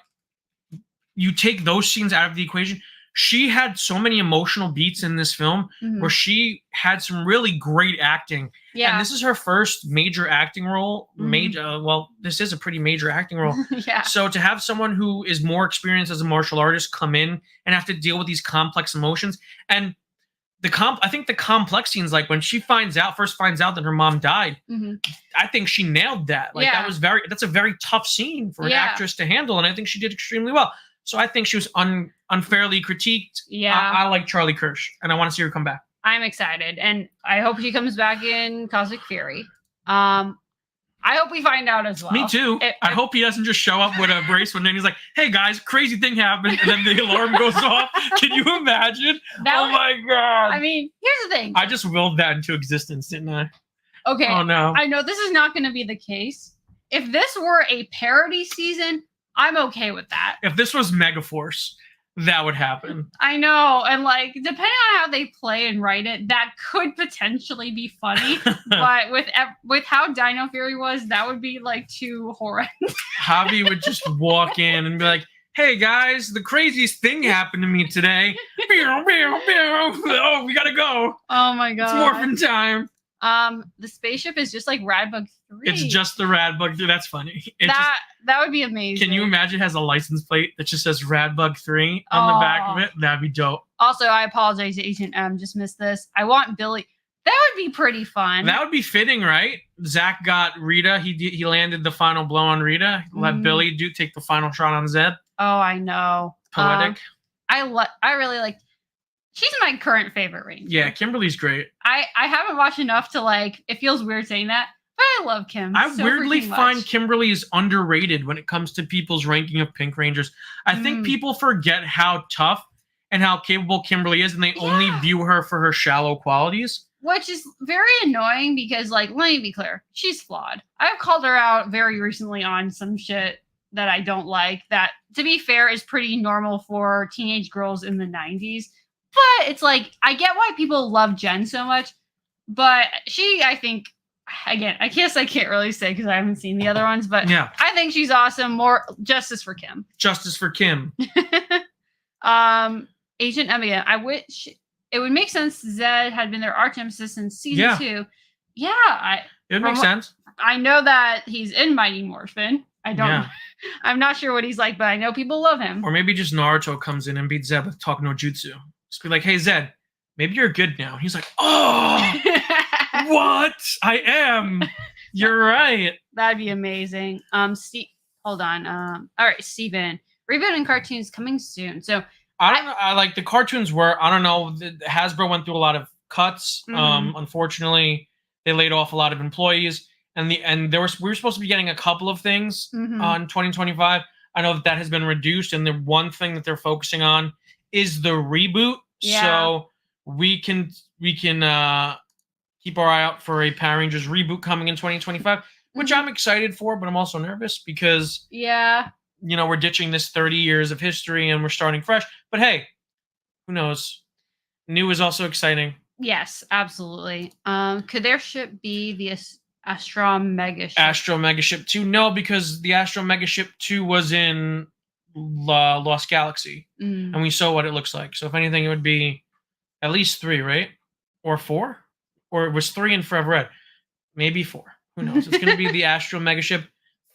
you take those scenes out of the equation. She had so many emotional beats in this film where she had some really great acting. Yeah. And this is her first major acting role. This is a pretty major acting role. Yeah. So to have someone who is more experienced as a martial artist come in and have to deal with these complex emotions, and I think the complex scenes, like when she first finds out that her mom died, I think she nailed that. Like that's a very tough scene for an actress to handle, and I think she did extremely well. So I think she was unfairly critiqued. Yeah. I like Charlie Kirsch, and I want to see her come back. I'm excited, and I hope she comes back in Cosmic Fury. I hope we find out as well. Me too. I hope he doesn't just show up with a bracelet and he's like, hey guys, crazy thing happened, and then the alarm goes off. Can you imagine? My God. I mean, here's the thing. I just willed that into existence, didn't I? Okay. Oh no. I know this is not going to be the case. If this were a parody season, I'm okay with that. If this was Megaforce, that would happen. I know. And like, depending on how they play and write it, that could potentially be funny. But with how Dino Fury was, that would be like too horrendous. Javi would just walk in and be like, hey guys, the craziest thing happened to me today. Oh, we gotta go. Oh my God. It's morphin' time. The spaceship is just like Radbug 3. It's just the Radbug 3. That's funny. That would be amazing. Can you imagine it has a license plate that just says Radbug 3 on the back of it? That'd be dope. Also, I apologize to Agent M. Just missed this. I want Billy. That would be pretty fun. That would be fitting, right? Zach got Rita. He landed the final blow on Rita. Let Billy take the final shot on Zedd. Oh, I know. Poetic. I really like. She's my current favorite Ranger. Yeah, Kimberly's great. I haven't watched enough to like. It feels weird saying that, but I love Kim. I weirdly find Kimberly is underrated when it comes to people's ranking of Pink Rangers. I think people forget how tough and how capable Kimberly is, and they only view her for her shallow qualities. Which is very annoying because, like, let me be clear, she's flawed. I've called her out very recently on some shit that I don't like. That, to be fair, is pretty normal for teenage girls in the 90s. But it's like, I get why people love Jen so much. But she, I think, again, I guess I can't really say because I haven't seen the other ones. But yeah, I think she's awesome. More justice for Kim. Justice for Kim. Agent M again. I wish it would make sense Zedd had been their arch nemesis since season 2. Yeah. It makes sense. I know that he's in Mighty Morphin. I don't. Yeah. I'm not sure what he's like, but I know people love him. Or maybe just Naruto comes in and beats Zedd with Talk no Jutsu. Just be like, hey, Zedd, maybe you're good now. He's like, oh, what? I am. You're right. That'd be amazing. Hold on. All right, Steven. Reboot and cartoons coming soon. So I don't know. I like the cartoons were, I don't know. Hasbro went through a lot of cuts. Unfortunately, they laid off a lot of employees. And we were supposed to be getting a couple of things on 2025. I know that has been reduced, and the one thing that they're focusing on is the reboot. Yeah. So we can keep our eye out for a Power Rangers reboot coming in 2025, which I'm excited for, but I'm also nervous because we're ditching this 30 years of history and we're starting fresh. But hey, who knows? New is also exciting. Yes, absolutely. Could their ship be the Astro Megaship? Astro Megaship 2? No, because the Astro Megaship 2 was in Lost Galaxy, and we saw what it looks like. So if anything, it would be at least 3, right? Or 4? Or it was 3 in Forever Red. Maybe 4. Who knows? It's going to be the Astro Megaship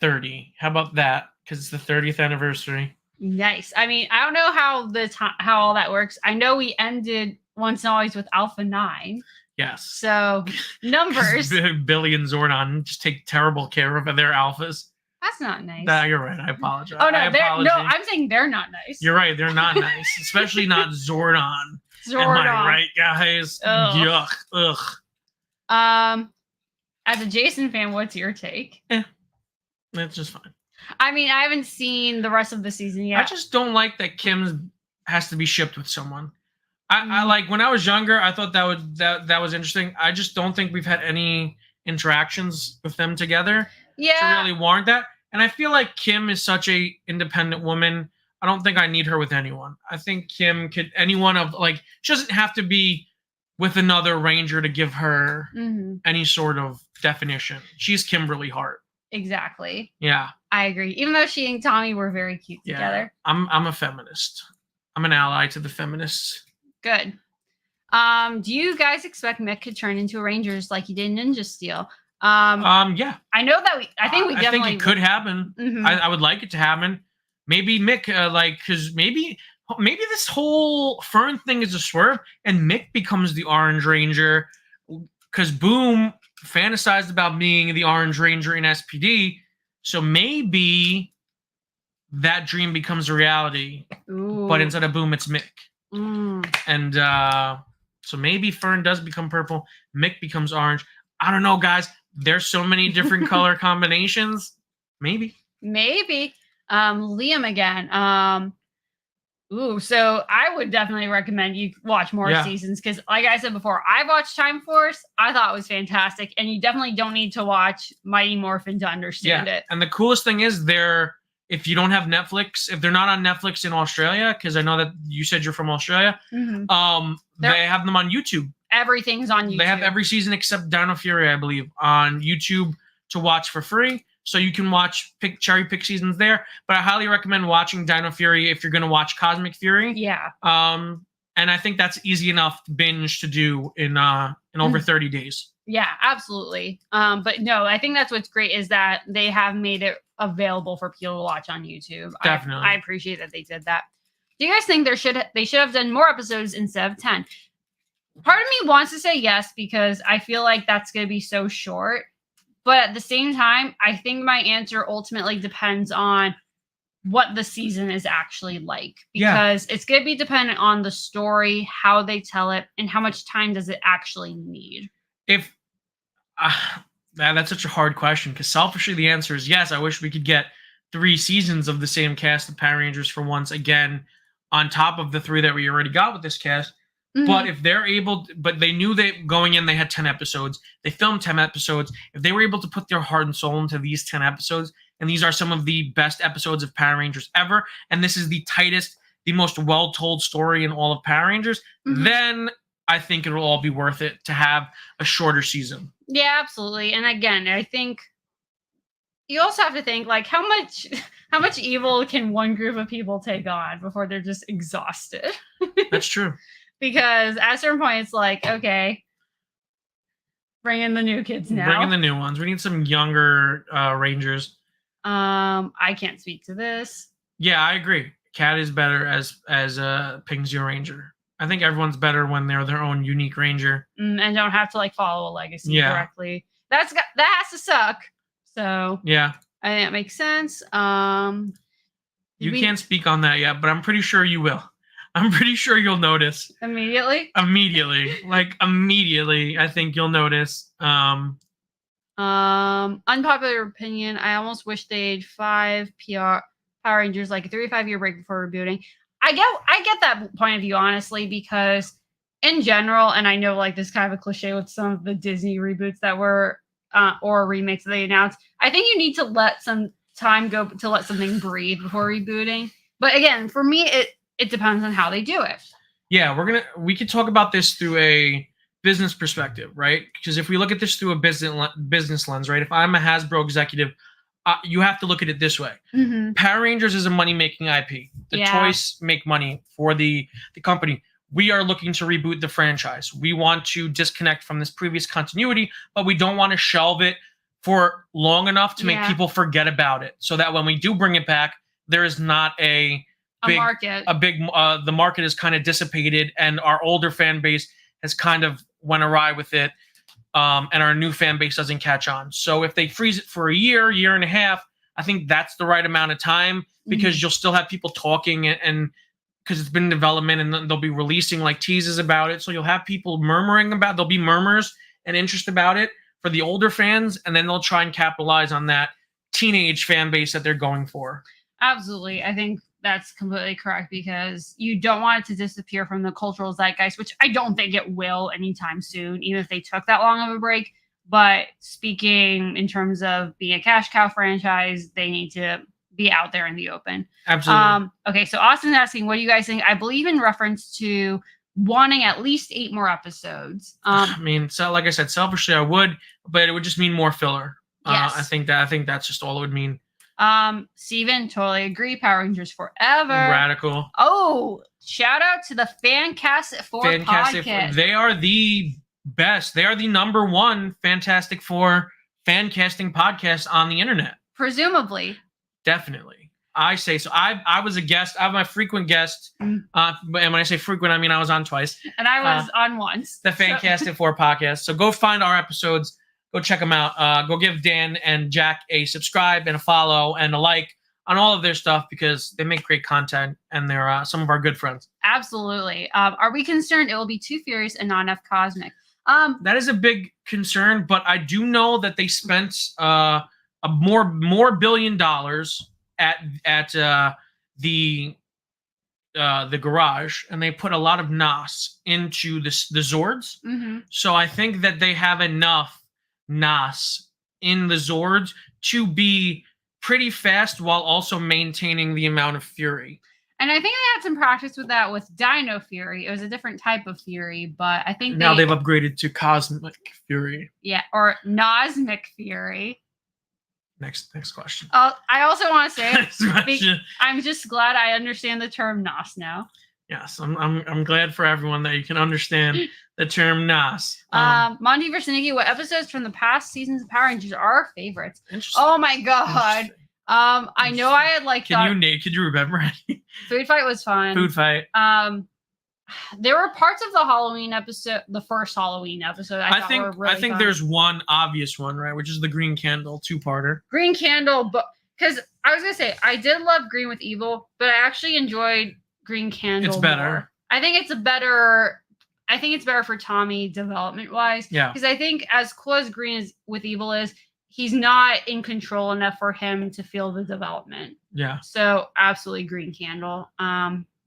30. How about that? Because it's the 30th anniversary. Nice. I mean, I don't know how all that works. I know we ended Once and Always with Alpha 9. Yes. So, numbers. Billy and Zordon just take terrible care of their alphas. That's not nice. Nah, you're right. I apologize. Oh, no. I'm saying they're not nice. You're right. They're not nice. Especially not Zordon. Am I right, guys? Ugh. Ugh. As a Jason fan, what's your take? That's just fine. I mean, I haven't seen the rest of the season yet. I just don't like that Kim has to be shipped with someone. I like, when I was younger, I thought that was interesting. I just don't think we've had any interactions with them together to really warrant that. And I feel like Kim is such a independent woman. I don't think I need her with anyone. I think Kim could, she doesn't have to be with another Ranger to give her any sort of definition. She's Kimberly Hart. Exactly. Yeah. I agree. Even though she and Tommy were very cute together. I'm a feminist. I'm an ally to the feminists. Good. Do you guys expect Mick could turn into a Rangers like he did in Ninja Steel? Yeah. I know that I think it could happen. I would like it to happen. Maybe Mick, because maybe this whole Fern thing is a swerve, and Mick becomes the Orange Ranger, because Boom fantasized about being the Orange Ranger in SPD. So maybe that dream becomes a reality. Ooh. But instead of Boom, it's Mick. And so maybe Fern does become purple, Mick becomes orange. I don't know, guys. There's so many different color combinations. Maybe. Liam again. So I would definitely recommend you watch more seasons, because like I said before, I watched Time Force. I thought it was fantastic, and you definitely don't need to watch Mighty Morphin to understand it. And the coolest thing is if you don't have Netflix, if they're not on Netflix in Australia, because I know that you said you're from Australia, they have them on YouTube. Everything's on YouTube. They have every season except Dino Fury, I believe, on YouTube to watch for free. So you can cherry pick seasons there. But I highly recommend watching Dino Fury if you're going to watch Cosmic Fury. Yeah. And I think that's easy enough binge to do in over 30 days. Yeah, absolutely. But no, I think that's what's great is that they have made it available for people to watch on YouTube. Definitely. I appreciate that they did that. Do you guys think they should have done more episodes instead of 10? Part of me wants to say yes, because I feel like that's going to be so short. But at the same time, I think my answer ultimately depends on what the season is actually like. Because it's going to be dependent on the story, how they tell it, and how much time does it actually need. That's such a hard question, because selfishly the answer is yes. I wish we could get 3 seasons of the same cast of Power Rangers for once again, on top of the 3 that we already got with this cast. But if they're able, but they knew that going in, they had 10 episodes. They filmed 10 episodes. If they were able to put their heart and soul into these 10 episodes, and these are some of the best episodes of Power Rangers ever, and this is the tightest, the most well-told story in all of Power Rangers, then I think it'll all be worth it to have a shorter season. Yeah, absolutely. And again, I think you also have to think, like, how much evil can one group of people take on before they're just exhausted? That's true. Because at a certain point, it's like, okay, bring in the new kids now. Bring in the new ones. We need some younger Rangers. I can't speak to this. Yeah, I agree. Cat is better as Pink Zero Ranger. I think everyone's better when they're their own unique Ranger and don't have to like follow a legacy directly. That has to suck. So yeah, I think that makes sense. You can't speak on that yet, but I'm pretty sure you will. I'm pretty sure you'll notice immediately. Immediately, I think you'll notice. Unpopular opinion. I almost wish they'd 5 Power Rangers, like a 3 to 5 year break before rebooting. I get that point of view, honestly, because in general, and I know like this kind of a cliche with some of the Disney reboots that were or remakes that they announced. I think you need to let some time go to let something breathe before rebooting. But again, for me, it depends on how they do it. Yeah, we could talk about this through a business perspective, right? Because if we look at this through a business lens, right? If I'm a Hasbro executive, you have to look at it this way. Power Rangers is a money-making IP. The toys make money for the company. We are looking to reboot the franchise. We want to disconnect from this previous continuity, but we don't want to shelve it for long enough to make people forget about it. So that when we do bring it back, there is not the market is kind of dissipated, and our older fan base has kind of went awry with it, and our new fan base doesn't catch on. So if they freeze it for a year and a half, I think that's the right amount of time, because you'll still have people talking, and because it's been in development, and they'll be releasing like teases about it. So you'll have people murmuring about, there'll be murmurs and interest about it for the older fans, and then they'll try and capitalize on that teenage fan base that they're going for. Absolutely. I think that's completely correct, because you don't want it to disappear from the cultural zeitgeist, which I don't think it will anytime soon, even if they took that long of a break. But speaking in terms of being a cash cow franchise, they need to be out there in the open. Absolutely. Okay, so Austin's asking, what do you guys think? I believe in reference to wanting at least 8 more episodes. I mean, so like I said, selfishly I would, but it would just mean more filler. Yes. I think that's just all it would mean. Steven, totally agree. Power Rangers forever. Radical. Oh, shout out to the Fancast at 4 podcast. They are the best. They are the #1 Fantastic Four fan casting podcast on the internet. Presumably. Definitely. I say so. I was a guest. I'm a frequent guest. And when I say frequent, I mean I was on twice. And I was on once. The Fancast at 4 podcast. So go find our episodes. Go check them out. Go give Dan and Jack a subscribe and a follow and a like on all of their stuff, because they make great content, and they're some of our good friends. Absolutely. Are we concerned it will be too furious and not enough cosmic? That is a big concern, but I do know that they spent a more $1 billion at the garage, and they put a lot of NOS into the Zords. So I think that they have enough NOS in the Zords to be pretty fast while also maintaining the amount of fury. And I think I had some practice with that with Dino Fury. It was a different type of fury, but I think now they've upgraded to cosmic fury. Yeah, or Nosmic Fury. Next question. I also want to say I'm just glad I understand the term NOS now. Yes, I'm glad for everyone that you can understand the term NOS. Monty versus Nikki, what episodes from the past seasons of Power Rangers are our favorites? Oh my god. I know I had like. Could you remember any? Food Fight was fun. Food Fight. There were parts of the Halloween episode, the first Halloween episode. I think there's one obvious one, right, which is the Green Candle 2-parter. Green Candle, but because I was gonna say I did love Green with Evil, but I actually enjoyed Green Candle. It's better. More. I think it's better for Tommy development wise. Yeah. Because I think as cool as Green with Evil is, he's not in control enough for him to feel the development. Yeah. So absolutely Green Candle.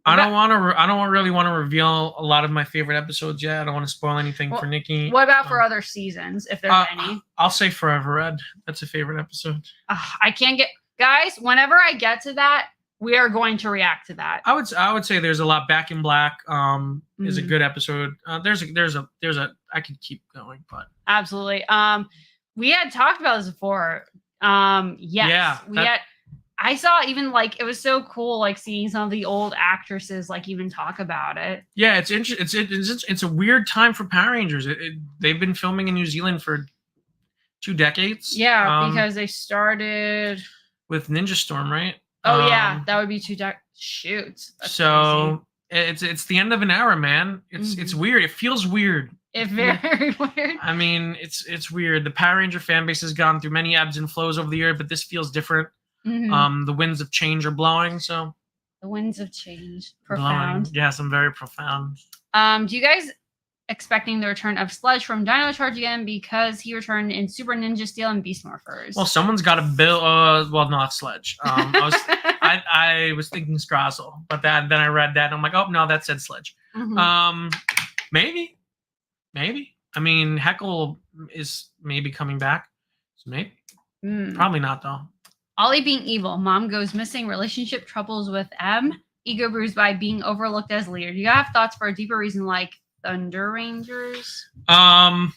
I don't really want to reveal a lot of my favorite episodes yet. I don't want to spoil anything for Nikki. What about for other seasons, if there's any? I'll say Forever Red. That's a favorite episode. I can't get guys. Whenever I get to that, we are going to react to that. I would say there's a lot. Back in Black is a good episode. There's a I could keep going, but absolutely. We had talked about this before. Yes. Yeah. I saw even like it was so cool like seeing some of the old actresses like even talk about it. Yeah, it's interesting. It's a weird time for Power Rangers. They've been filming in New Zealand for 2 decades. Yeah, because they started with Ninja Storm, right? Oh yeah, that would be 2 decades. Shoot. So crazy. It's the end of an era, man. It's weird. It feels weird. It's very weird. I mean, it's weird. The Power Ranger fan base has gone through many ebbs and flows over the year, but this feels different. The winds of change are blowing, so the winds of change. Profound. Blowing. Yes, I'm very profound. Do you guys expecting the return of Sledge from Dino Charge again because he returned in Super Ninja Steel and Beast Morphers? Well, someone's got to build. Well, not Sledge. I was thinking Scrozzle, but then I read that and I'm like, oh no, that said Sledge. Maybe. I mean, Heckle is maybe coming back, so maybe. Probably not though. Ollie being evil. Mom goes missing. Relationship troubles with M. Ego bruised by being overlooked as leader. Do you have thoughts for a deeper reason like Thunder Rangers? I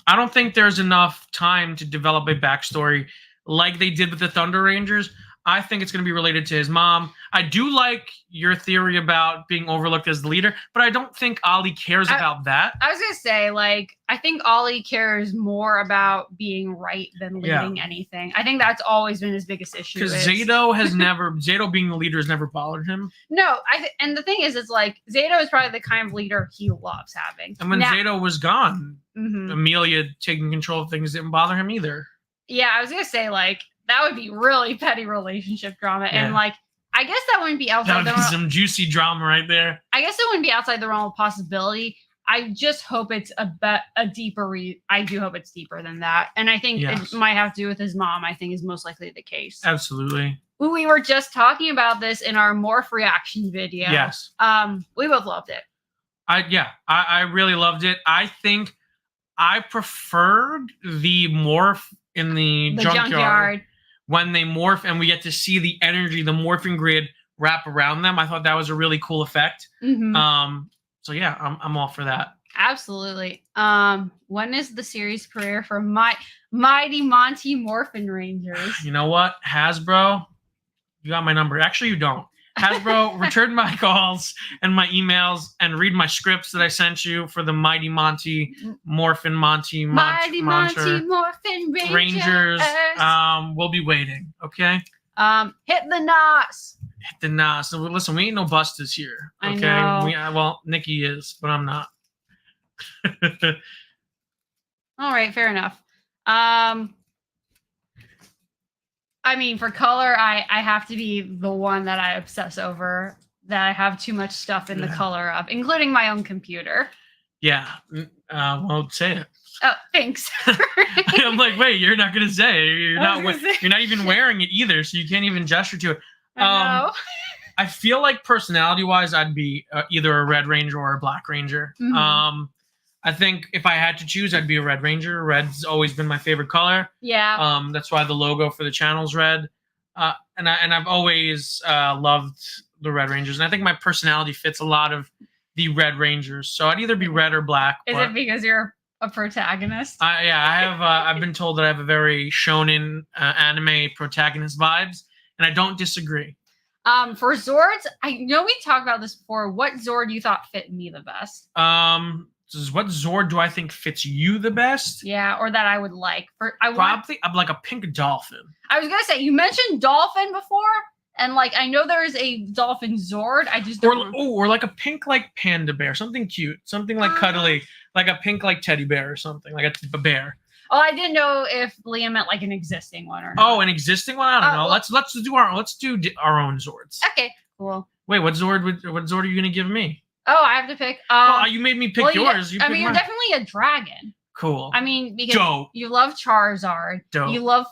don't think there's enough time to develop a backstory like they did with the Thunder Rangers. I think it's going to be related to his mom. I do like your theory about being overlooked as the leader, but I don't think Ollie cares about that. I was going to say, like, I think Ollie cares more about being right than leading anything. I think that's always been his biggest issue. Because Zato being the leader has never bothered him. No, and the thing is, it's like, Zato is probably the kind of leader he loves having. And when Zato was gone, Amelia taking control of things didn't bother him either. Yeah, I was going to say, like, that would be really petty relationship drama. Yeah. And like, I guess that wouldn't be outside the realm. Some juicy drama right there. I guess it wouldn't be outside the realm of possibility. I just hope it's a deeper I do hope it's deeper than that. And I think it might have to do with his mom, I think is most likely the case. Absolutely. We were just talking about this in our Morph reaction video. Yes. We both loved it. I really loved it. I think I preferred the morph in the junkyard. When they morph and we get to see the energy, the morphing grid wrap around them. I thought that was a really cool effect. So yeah, I'm all for that. Absolutely. When is the series premiere for Mighty Monty Morphin Rangers? You know what? Hasbro, you got my number. Actually, you don't. Hasbro, return my calls and my emails and read my scripts that I sent you for the Mighty Monty Morphin Mighty Monty Morphin Rangers. We'll be waiting, okay? Hit the NOS. Hit the NOS. So listen, we ain't no busters here, okay? I know. Well, Nikki is, but I'm not. All right, fair enough. I mean, for color, I have to be the one that I obsess over, that I have too much stuff in the color of, including my own computer. Yeah. Well, say it. Oh, thanks. I'm like, wait, you're not going to say. You're not even wearing it either, so you can't even gesture to it. I know. I feel like personality-wise, I'd be either a Red Ranger or a Black Ranger. I think if I had to choose, I'd be a Red Ranger. Red's always been my favorite color. Yeah. That's why the logo for the channel's red. And I've always loved the Red Rangers. And I think my personality fits a lot of the Red Rangers. So I'd either be red or black. Is it because you're a protagonist? I have. I've been told that I have a very shonen anime protagonist vibes, and I don't disagree. For Zords, I know we talked about this before. What Zord you thought fit me the best? What Zord do I think fits you the best? Yeah, or that I would like. I'm like a pink dolphin. I was gonna say, you mentioned dolphin before, and like I know there is a dolphin Zord. I just don't. Or like a pink like panda bear, something cute, something like cuddly, like a pink like teddy bear or something, like a bear. Oh, I didn't know if Liam meant like an existing one or not. Oh, an existing one? I don't know. Well, let's do our own Zords. Okay, cool. Wait, what Zord are you gonna give me? Oh, I have to pick. You made me pick yours. You're definitely a dragon. Cool. I mean, because you love Charizard. Dope. You love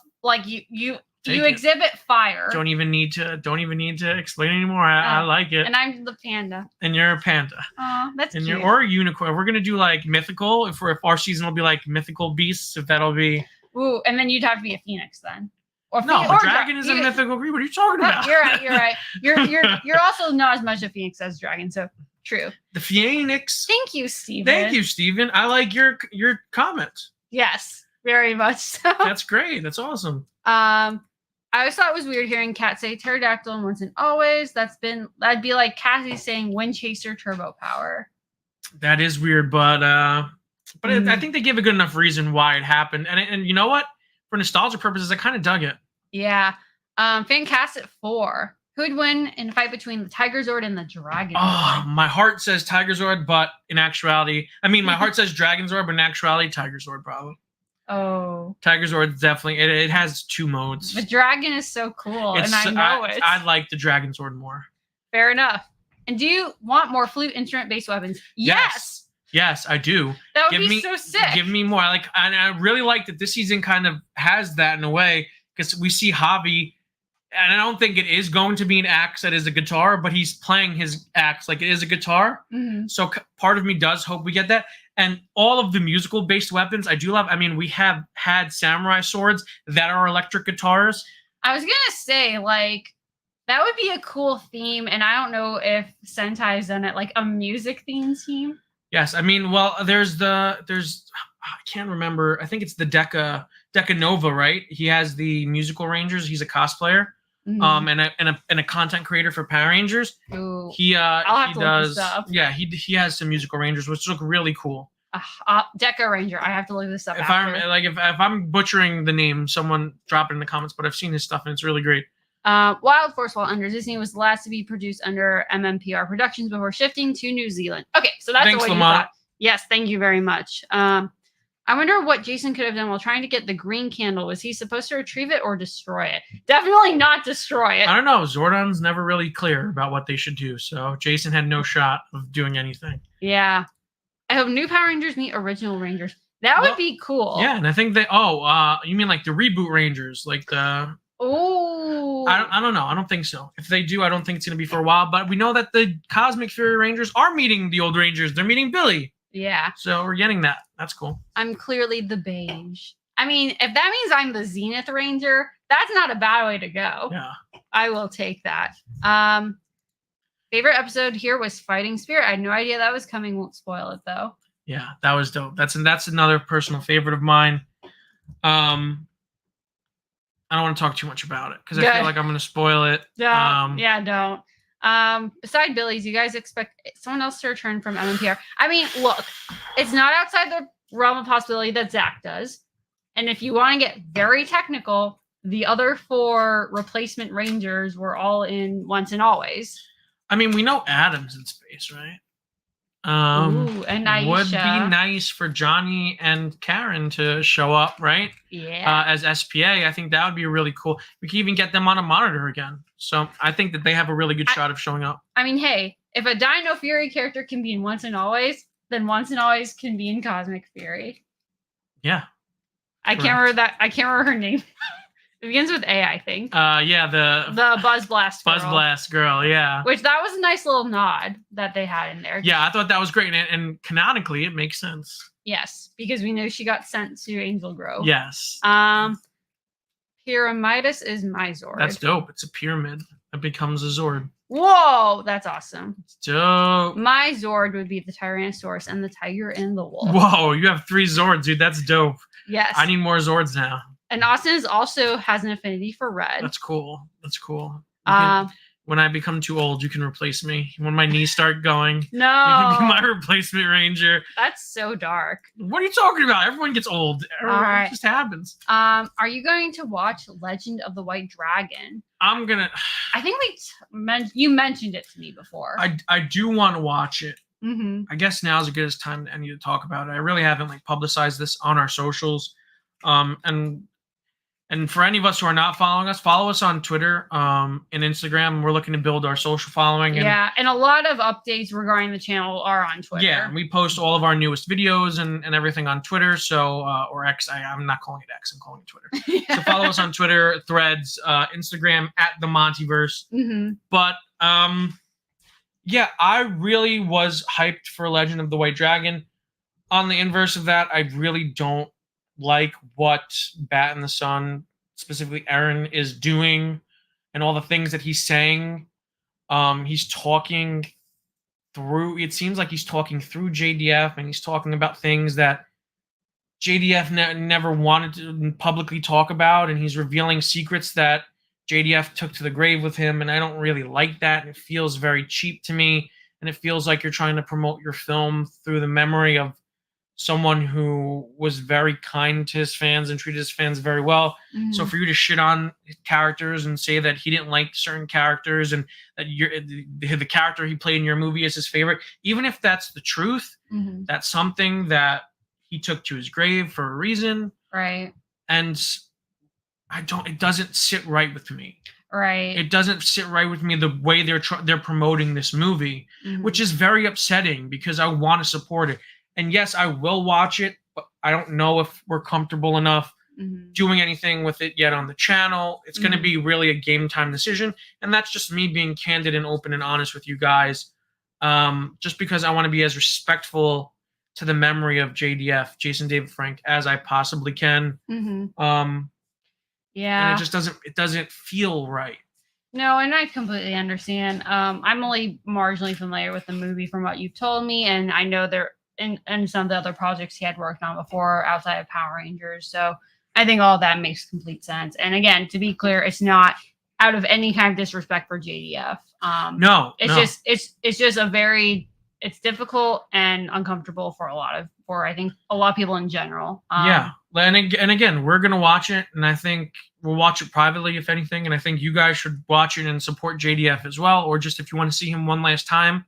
you You exhibit fire. Don't even need to explain anymore. I like it. And I'm the panda. And you're a panda. Oh, that's cute. Or a unicorn. We're gonna do like mythical. If our season will be like mythical beasts, if that'll be. Ooh, and then you'd have to be a phoenix then. Or a dragon is a mythical creature. What are you talking about? You're right. You're also not as much a phoenix as a dragon, so true. The phoenix. Thank you, Steven. Thank you, Steven. I like your comment. Yes, very much so. That's great. That's awesome. I always thought it was weird hearing Kat say pterodactyl and once and always. That'd be like Cassie saying wind chaser turbo power. That is weird, but I think they give a good enough reason why it happened. And you know what? For nostalgia purposes, I kind of dug it. Yeah. Fancast at 4. Who'd win in a fight between the Tiger Zord and the Dragon Zord? Oh, my heart says Tiger Zord, but in actuality, my heart says Dragon Zord, but in actuality, Tiger Zord probably. Oh. Tiger Zord definitely. It has 2 modes. The dragon is so cool, and I know it. I like the Dragon Zord more. Fair enough. And do you want more flute instrument-based weapons? Yes. Yes, I do. That would be so sick. Give me more. And I really like that this season kind of has that in a way, because we see Javi, and I don't think it is going to be an axe that is a guitar, but he's playing his axe like it is a guitar. Mm-hmm. So part of me does hope we get that. And all of the musical-based weapons, I do love. We have had samurai swords that are electric guitars. I was going to say, that would be a cool theme, and I don't know if Sentai's done it, like a music theme team. Yes, there's I can't remember. I think it's the Deca Nova, right? He has the musical Rangers. He's a cosplayer, and a content creator for Power Rangers. Ooh, he does. Yeah, he has some musical Rangers, which look really cool. Deca Ranger. I have to look this up. If I'm butchering the name, someone drop it in the comments. But I've seen his stuff and it's really great. Wild Force, while under Disney, was the last to be produced under MMPR Productions before shifting to New Zealand. Okay, so that's the way you thought. Yes, thank you very much. I wonder what Jason could have done while trying to get the green candle. Was he supposed to retrieve it or destroy it? Definitely not destroy it. I don't know. Zordon's never really clear about what they should do, so Jason had no shot of doing anything. Yeah. I hope new Power Rangers meet original Rangers. That would be cool. Yeah, and I think you mean like the reboot Rangers, like the... Oh, I don't know. I don't think so. If they do, I don't think it's going to be for a while. But we know that the Cosmic Fury Rangers are meeting the old Rangers. They're meeting Billy. Yeah. So we're getting that. That's cool. I'm clearly the beige. If that means I'm the Zenith Ranger, that's not a bad way to go. Yeah. I will take that. Favorite episode here was Fighting Spirit. I had no idea that was coming. Won't spoil it though. Yeah, that was dope. That's another personal favorite of mine. I don't want to talk too much about it because I feel like I'm going to spoil it. Don't. Beside Billy's, you guys expect someone else to return from MMPR? Look, it's not outside the realm of possibility that Zach does. And if you want to get very technical, the other 4 replacement Rangers were all in Once and Always. We know Adam's in space, right? Ooh, and Aisha. Would be nice for Johnny and Karen to show up, right? Yeah. As SPA, I think that would be really cool. We can even get them on a monitor again. So I think that they have a really good shot of showing up. Hey, if a Dino Fury character can be in Once and Always, then Once and Always can be in Cosmic Fury. Yeah. I can't remember her name. It begins with A, I think. The Buzz Blast girl. Buzz Blast girl, yeah. Which that was a nice little nod that they had in there. Yeah, I thought that was great. And canonically, it makes sense. Yes, because we know she got sent to Angel Grove. Yes. Pyramidus is my Zord. That's dope. It's a pyramid that becomes a Zord. Whoa, that's awesome. It's dope. My Zord would be the Tyrannosaurus and the Tiger and the Wolf. Whoa, you have 3 Zords, dude. That's dope. Yes. I need more Zords now. And Austin also has an affinity for red. That's cool. When I become too old, you can replace me. When my knees start going, no, you can be my replacement Ranger. That's so dark. What are you talking about? Everyone gets old. It just happens. Are you going to watch Legend of the White Dragon? I'm gonna. I think you mentioned it to me before. I do want to watch it. Mm-hmm. I guess now's as good as time I need to talk about it. I really haven't publicized this on our socials, and And for any of us who are not following us, follow us on Twitter and Instagram. We're looking to build our social following. And a lot of updates regarding the channel are on Twitter. Yeah, we post all of our newest videos and everything on Twitter. So, or X, I'm not calling it X, I'm calling it Twitter. So follow us on Twitter, Threads, Instagram, @the Montyverse. But, yeah, I really was hyped for Legend of the White Dragon. On the inverse of that, I really don't like what Bat in the Sun, specifically Eren, is doing and all the things that he's saying. He's talking through, it seems like he's talking through JDF, and he's talking about things that JDF never wanted to publicly talk about, and he's revealing secrets that JDF took to the grave with him, and I don't really like that, and it feels very cheap to me, and it feels like you're trying to promote your film through the memory of someone who was very kind to his fans and treated his fans very well. So for you to shit on characters and say that he didn't like certain characters and that the character he played in your movie is his favorite, even if that's the truth, that's something that he took to his grave for a reason. Right. And it doesn't sit right with me. Right. It doesn't sit right with me the way they're promoting this movie, which is very upsetting because I want to support it. And yes, I will watch it, but I don't know if we're comfortable enough doing anything with it yet on the channel. It's going to be really a game time decision. And that's just me being candid and open and honest with you guys. Just because I want to be as respectful to the memory of JDF, Jason David Frank, as I possibly can. And it just doesn't feel right. No, and I completely understand. I'm only marginally familiar with the movie from what you've told me, and I know and some of the other projects he had worked on before outside of Power Rangers. So I think all that makes complete sense. And again, to be clear, it's not out of any kind of disrespect for JDF. It's just it's difficult and uncomfortable for I think a lot of people in general. And again, we're going to watch it, and I think we'll watch it privately, if anything. And I think you guys should watch it and support JDF as well. Or just if you want to see him one last time,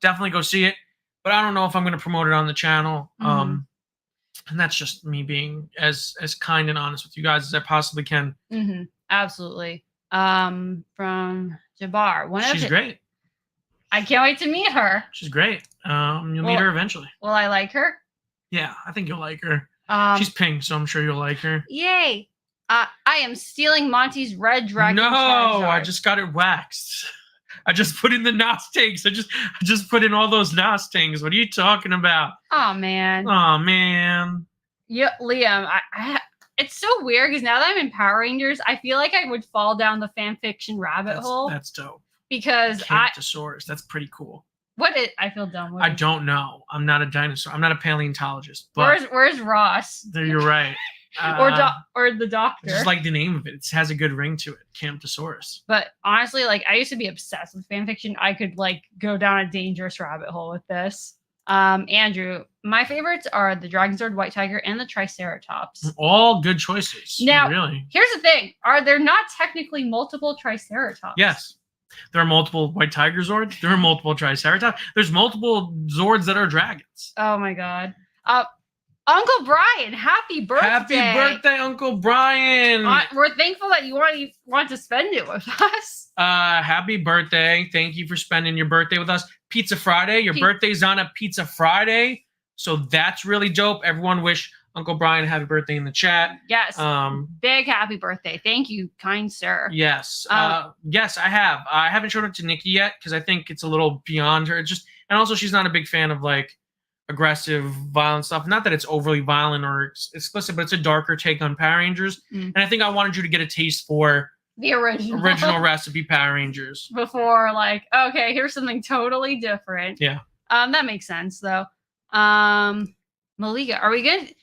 definitely go see it. But I don't know if I'm going to promote it on the channel. And that's just me being as kind and honest with you guys as I possibly can. Absolutely. From Jabbar. She's great. I can't wait to meet her. She's great. You'll meet her eventually. Will I like her? Yeah, I think you'll like her. She's pink, so I'm sure you'll like her. Yay. I am stealing Monty's red dragon. No, I just got it waxed. I just put in the NOS tanks. I just put in all those NOS tanks. What are you talking about? Oh man. Yeah, Liam. It's so weird because now that I'm in Power Rangers, I feel like I would fall down the fan fiction rabbit hole. That's dope. Because Camptosaurus. That's pretty cool. I feel dumb. I don't know. I'm not a dinosaur. I'm not a paleontologist. But where's Ross? There, you're right. Or the doctor. Just like the name of it. It has a good ring to it. Camptosaurus. But honestly, I used to be obsessed with fanfiction. I could go down a dangerous rabbit hole with this. Andrew, my favorites are the Dragonzord, White Tiger, and the Triceratops. All good choices. Now, really. Here's the thing. Are there not technically multiple Triceratops? Yes. There are multiple White Tiger Zords. There are multiple Triceratops. There's multiple Zords that are dragons. Oh my god. Uncle Brian, happy birthday. Happy birthday, Uncle Brian. We're thankful that you want to spend it with us. Happy birthday. Thank you for spending your birthday with us. Pizza Friday. Your birthday's on a Pizza Friday. So that's really dope. Everyone wish Uncle Brian a happy birthday in the chat. Yes. Big happy birthday. Thank you, kind sir. Yes. Yes, I have. I haven't showed it to Nikki yet because I think it's a little beyond her. And also she's not a big fan of aggressive, violent stuff. Not that it's overly violent or explicit, but it's a darker take on Power Rangers. And I think I wanted you to get a taste for the original recipe Power Rangers before okay, here's something totally different. Yeah. That makes sense though. Malika, are we good?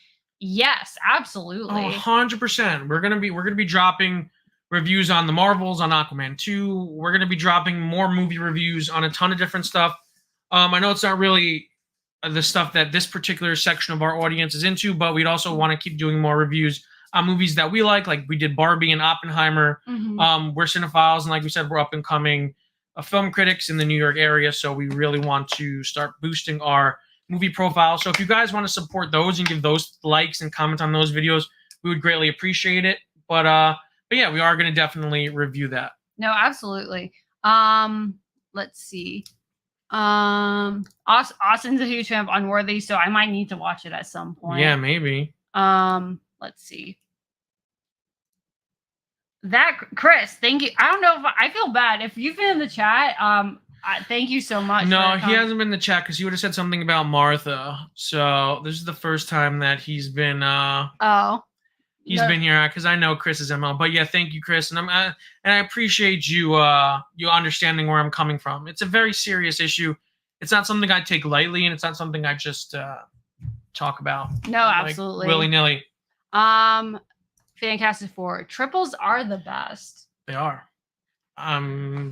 Yes, absolutely. 100%. We're gonna be dropping reviews on the Marvels, on Aquaman 2. We're gonna be dropping more movie reviews on a ton of different stuff. I know it's not really the stuff that this particular section of our audience is into, but we'd also want to keep doing more reviews on movies that we like we did Barbie and Oppenheimer. We're cinephiles, and like we said, we're up and coming film critics in the New York area, so we really want to start boosting our movie profile. So if you guys want to support those and give those likes and comment on those videos, we would greatly appreciate it. But yeah, we are going to definitely review that. No, absolutely. Let's see. Austin's a huge fan of Unworthy, so I might need to watch it at some point. Yeah, maybe. Let's see. That Chris, thank you. I don't know if I feel bad if you've been in the chat. Thank you so much. No, he hasn't been in the chat because he would have said something about Martha. So this is the first time that he's been. He's been here because I know Chris is ML. But yeah, thank you, Chris, and I appreciate you you understanding where I'm coming from. It's a very serious issue. It's not something I take lightly, and it's not something I just talk about. No, absolutely. Willy nilly. Fantastic Four triples are the best. They are. They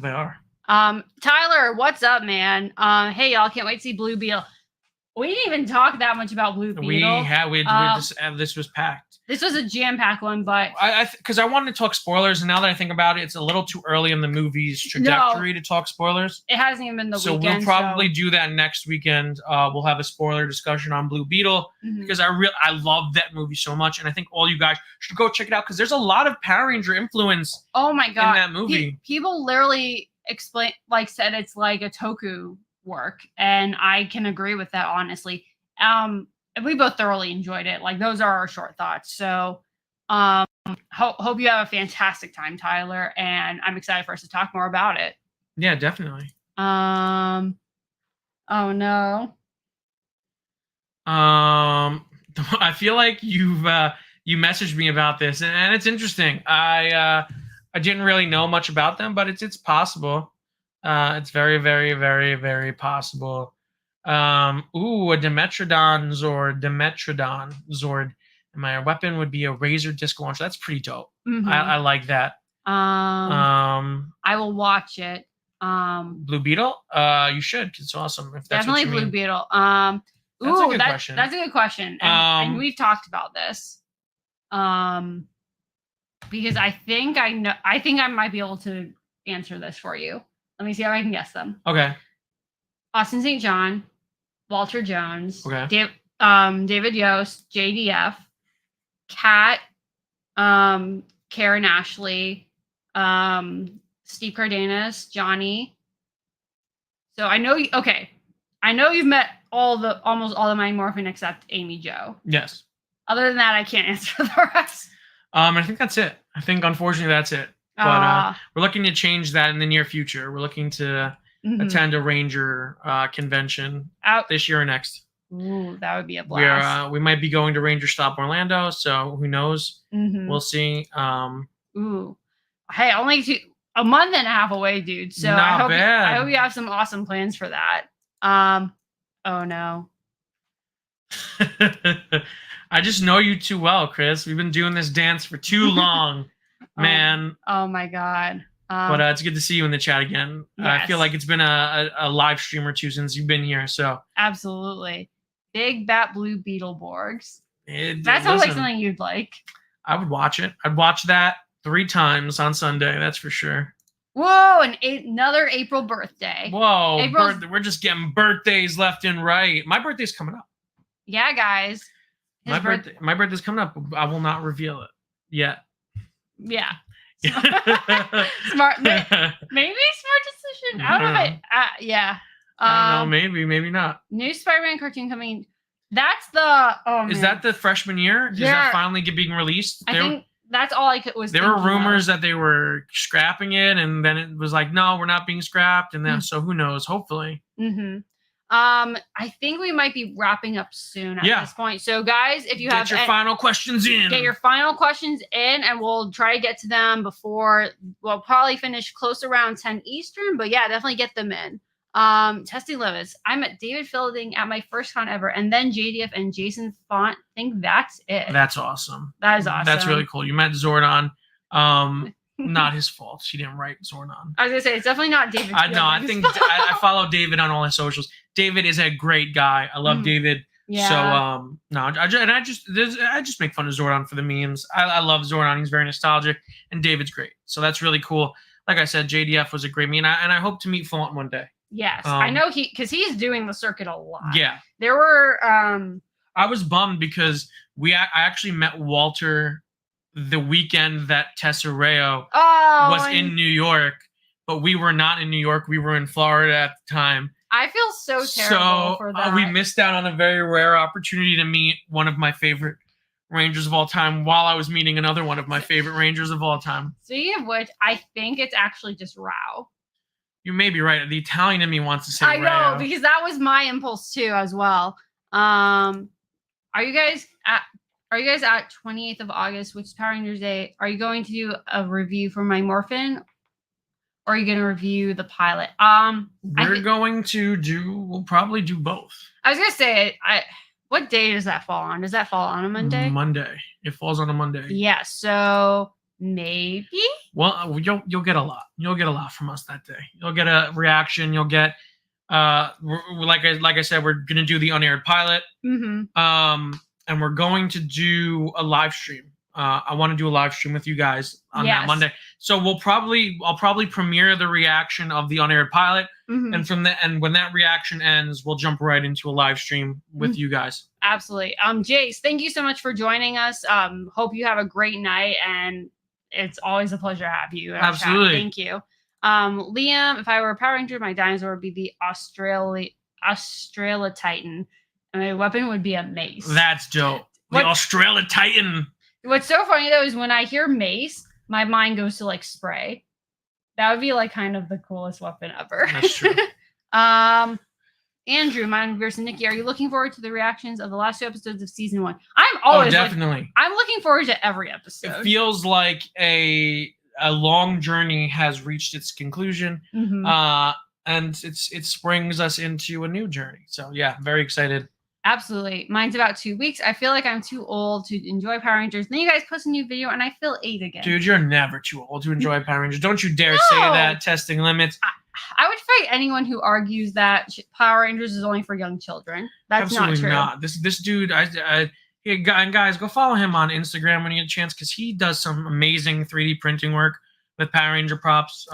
are. Tyler, what's up, man? Hey, y'all, can't wait to see Blue Beetle. We didn't even talk that much about Blue Beetle. This was packed. This was a jam-packed one, but because I wanted to talk spoilers, and now that I think about it, it's a little too early in the movie's trajectory to talk spoilers. It hasn't even been the weekend. So we'll probably do that next weekend. We'll have a spoiler discussion on Blue Beetle because I love that movie so much, and I think all you guys should go check it out because there's a lot of Power Ranger influence. Oh my god, in that movie. People literally said it's like a Toku work, and I can agree with that honestly. We both thoroughly enjoyed it. Like, those are our short thoughts. So hope you have a fantastic time, Tyler, and I'm excited for us to talk more about it. Yeah, definitely. Oh no. I feel like you messaged me about this, and it's interesting. I didn't really know much about them, but it's possible. It's very, very, very, very possible. A Demetrodon Zord. And my weapon would be a Razor disc launcher. That's pretty dope. I like that. I will watch it. Blue Beetle? You should. It's awesome. If that's definitely what you Blue mean. Beetle. That's a good question. That's a good question. And we've talked about this. Because I think I might be able to answer this for you. Let me see how I can guess them. Okay. Austin St. John, Walter Jones, okay. David Yost, JDF, Kat, Karen Ashley, Steve Cardenas, Johnny. So I know you've met almost all of my Morphin except Amy Jo. Yes. Other than that, I can't answer the rest. I think that's it. I think unfortunately that's it. But we're looking to change that in the near future. We're looking to attend a Ranger convention this year or next. Ooh, that would be a blast. We might be going to Ranger Stop Orlando, so who knows? We'll see. Ooh, hey, only a month and a half away, dude. So I hope you have some awesome plans for that. Oh no. I just know you too well, Chris. We've been doing this dance for too long, man. Oh my god. But it's good to see you in the chat again. Yes. I feel like it's been a live stream or two since you've been here. So absolutely. Big Bat Blue Beetleborgs. That sounds like something you'd like. I would watch it. I'd watch that 3 times on Sunday. That's for sure. Whoa, another April birthday. Whoa, we're just getting birthdays left and right. My birthday's coming up. Yeah, guys. My birthday's coming up. I will not reveal it yet. Yeah. Smart. Maybe smart decision. I don't know. Yeah. I don't know. Maybe not. New Spider-Man cartoon coming. That's the. Oh, is that the freshman year? Yeah. Is that finally being released? I think that's all I was. There were rumors that they were scrapping it, and then it was like, no, we're not being scrapped, and then so who knows? Hopefully. I think we might be wrapping up soon at this point. So, guys, if you have your final questions in, get your final questions in, and we'll try to get to them before we'll probably finish close around 10 Eastern. But yeah, definitely get them in. Testy Levis, I met David Fielding at my first con ever, and then JDF and Jason Font. I think that's it. That's awesome. That is awesome. That's really cool. You met Zordon. Not his fault. She didn't write Zordon. I was gonna say it's definitely not David. I think I follow David on all his socials. David is a great guy. I love David. Yeah. So I just make fun of Zordon for the memes. I love Zordon. He's very nostalgic, and David's great. So that's really cool. Like I said, JDF was a great meet, and I hope to meet Font one day. Yes, I know because he's doing the circuit a lot. Yeah. There were. I was bummed because I actually met Walter the weekend that Tesserayo was in New York, but we were not in New York. We were in Florida at the time. I feel so terrible for that. We missed out on a very rare opportunity to meet one of my favorite Rangers of all time while I was meeting another one of my favorite Rangers of all time. Speaking of which, I think it's actually just Rao. You may be right. The Italian in me wants to say I know, because that was my impulse too as well. Are you guys at 28th of August, which is Power Rangers Day? Are you going to do a review for my Morphin? Or are you going to review the pilot? We'll probably do both. I was going to say, what day does that fall on? Does that fall on a Monday? Monday. It falls on a Monday. Yeah, so maybe? Well, you'll get a lot. You'll get a lot from us that day. You'll get a reaction. You'll get, like I said, we're going to do the unaired pilot. Mm-hmm. And we're going to do a live stream. I want to do a live stream with you guys on that Monday. So I'll probably premiere the reaction of the unaired pilot, and when that reaction ends, we'll jump right into a live stream with you guys. Absolutely. Jace, thank you so much for joining us. Hope you have a great night, and it's always a pleasure to have you. Absolutely. Thank you. Liam, if I were a Power Ranger, my dinosaur would be the Australia Titan, and my weapon would be a mace. That's dope. The Australia Titan. What's so funny though is when I hear mace, my mind goes to like spray. That would be like kind of the coolest weapon ever. That's true. Andrew, mine versus Nikki, are you looking forward to the reactions of the last 2 episodes of season 1? I'm always definitely. I'm looking forward to every episode. It feels like a long journey has reached its conclusion, and it springs us into a new journey. So yeah, very excited. Absolutely. Mine's about 2 weeks. I feel like I'm too old to enjoy Power Rangers. Then you guys post a new video and I feel 8 again. Dude, you're never too old to enjoy Power Rangers. Don't you dare say that. Testing limits. I would fight anyone who argues that Power Rangers is only for young children. That's absolutely not true. This dude, and guys, go follow him on Instagram when you get a chance, because he does some amazing 3D printing work with Power Ranger props.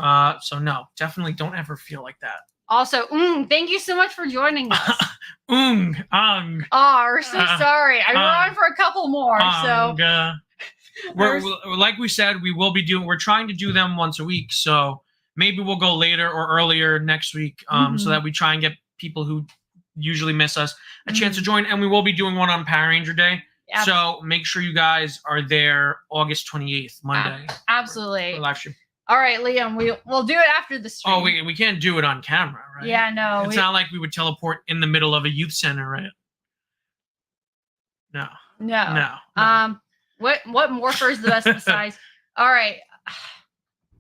So no, definitely don't ever feel like that. Also, thank you so much for joining us. We're so sorry. I run for a couple more. We're like we said, we're trying to do them once a week. So maybe we'll go later or earlier next week, so that we try and get people who usually miss us a chance to join. And we will be doing one on Power Ranger Day. Yep. So make sure you guys are there August 28th, Monday. Absolutely. For live stream. All right, Liam, we'll do it after the stream. Oh, we can't do it on camera, right? Yeah, no. It's not like we would teleport in the middle of a youth center, right? No. What Morpher is the best besides? All right.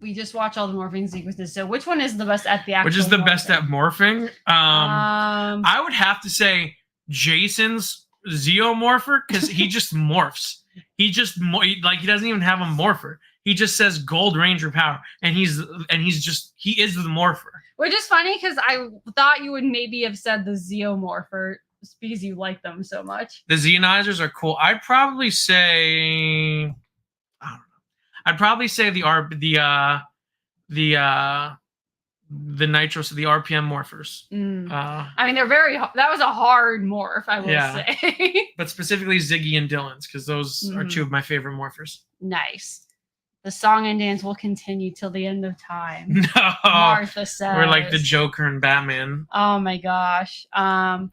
We just watch all the morphing sequences. So which one is the best at the actual Which is the best at morphing? I would have to say Jason's Zeomorpher, because he just morphs. He doesn't even have a morpher. He just says Gold Ranger power, and he is the morpher. Which is funny because I thought you would maybe have said the Zeomorpher because you like them so much. The Zeonizers are cool. I'd probably say, I don't know. I'd probably say the Nitros, the RPM morphers. I mean, they're that was a hard morph, I will say. But specifically Ziggy and Dylan's, because those are 2 of my favorite morphers. Nice. The song and dance will continue till the end of time. No. Martha says. We're like the Joker and Batman. Oh my gosh. Hope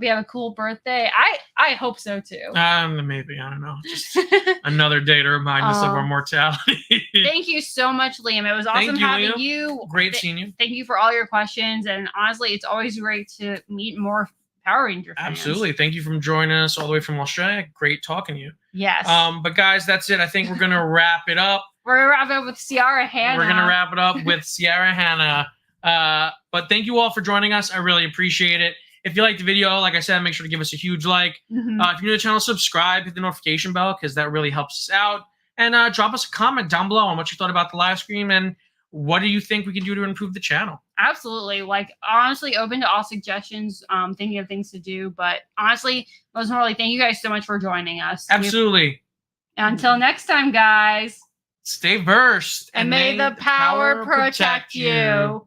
you have a cool birthday. I hope so too. Maybe, I don't know. Just another day to remind us of our mortality. Thank you so much, Liam. It was awesome having you. Great seeing you. Thank you for all your questions. And honestly, it's always great to meet more Power Ranger fans. Absolutely. Thank you for joining us all the way from Australia. Great talking to you. Yes. But guys, that's it. I think we're gonna wrap it up. We're gonna wrap it up with Sierra Hannah. We're gonna wrap it up with Sierra Hannah. But thank you all for joining us. I really appreciate it. If you liked the video, like I said, make sure to give us a huge like. If you're new to the channel, subscribe, hit the notification bell, because that really helps us out. And drop us a comment down below on what you thought about the live stream and what do you think we can do to improve the channel. Absolutely. Like, honestly, open to all suggestions, thinking of things to do. But honestly, most importantly, thank you guys so much for joining us. Absolutely. Until next time, guys. Stay versed. And may the power protect you.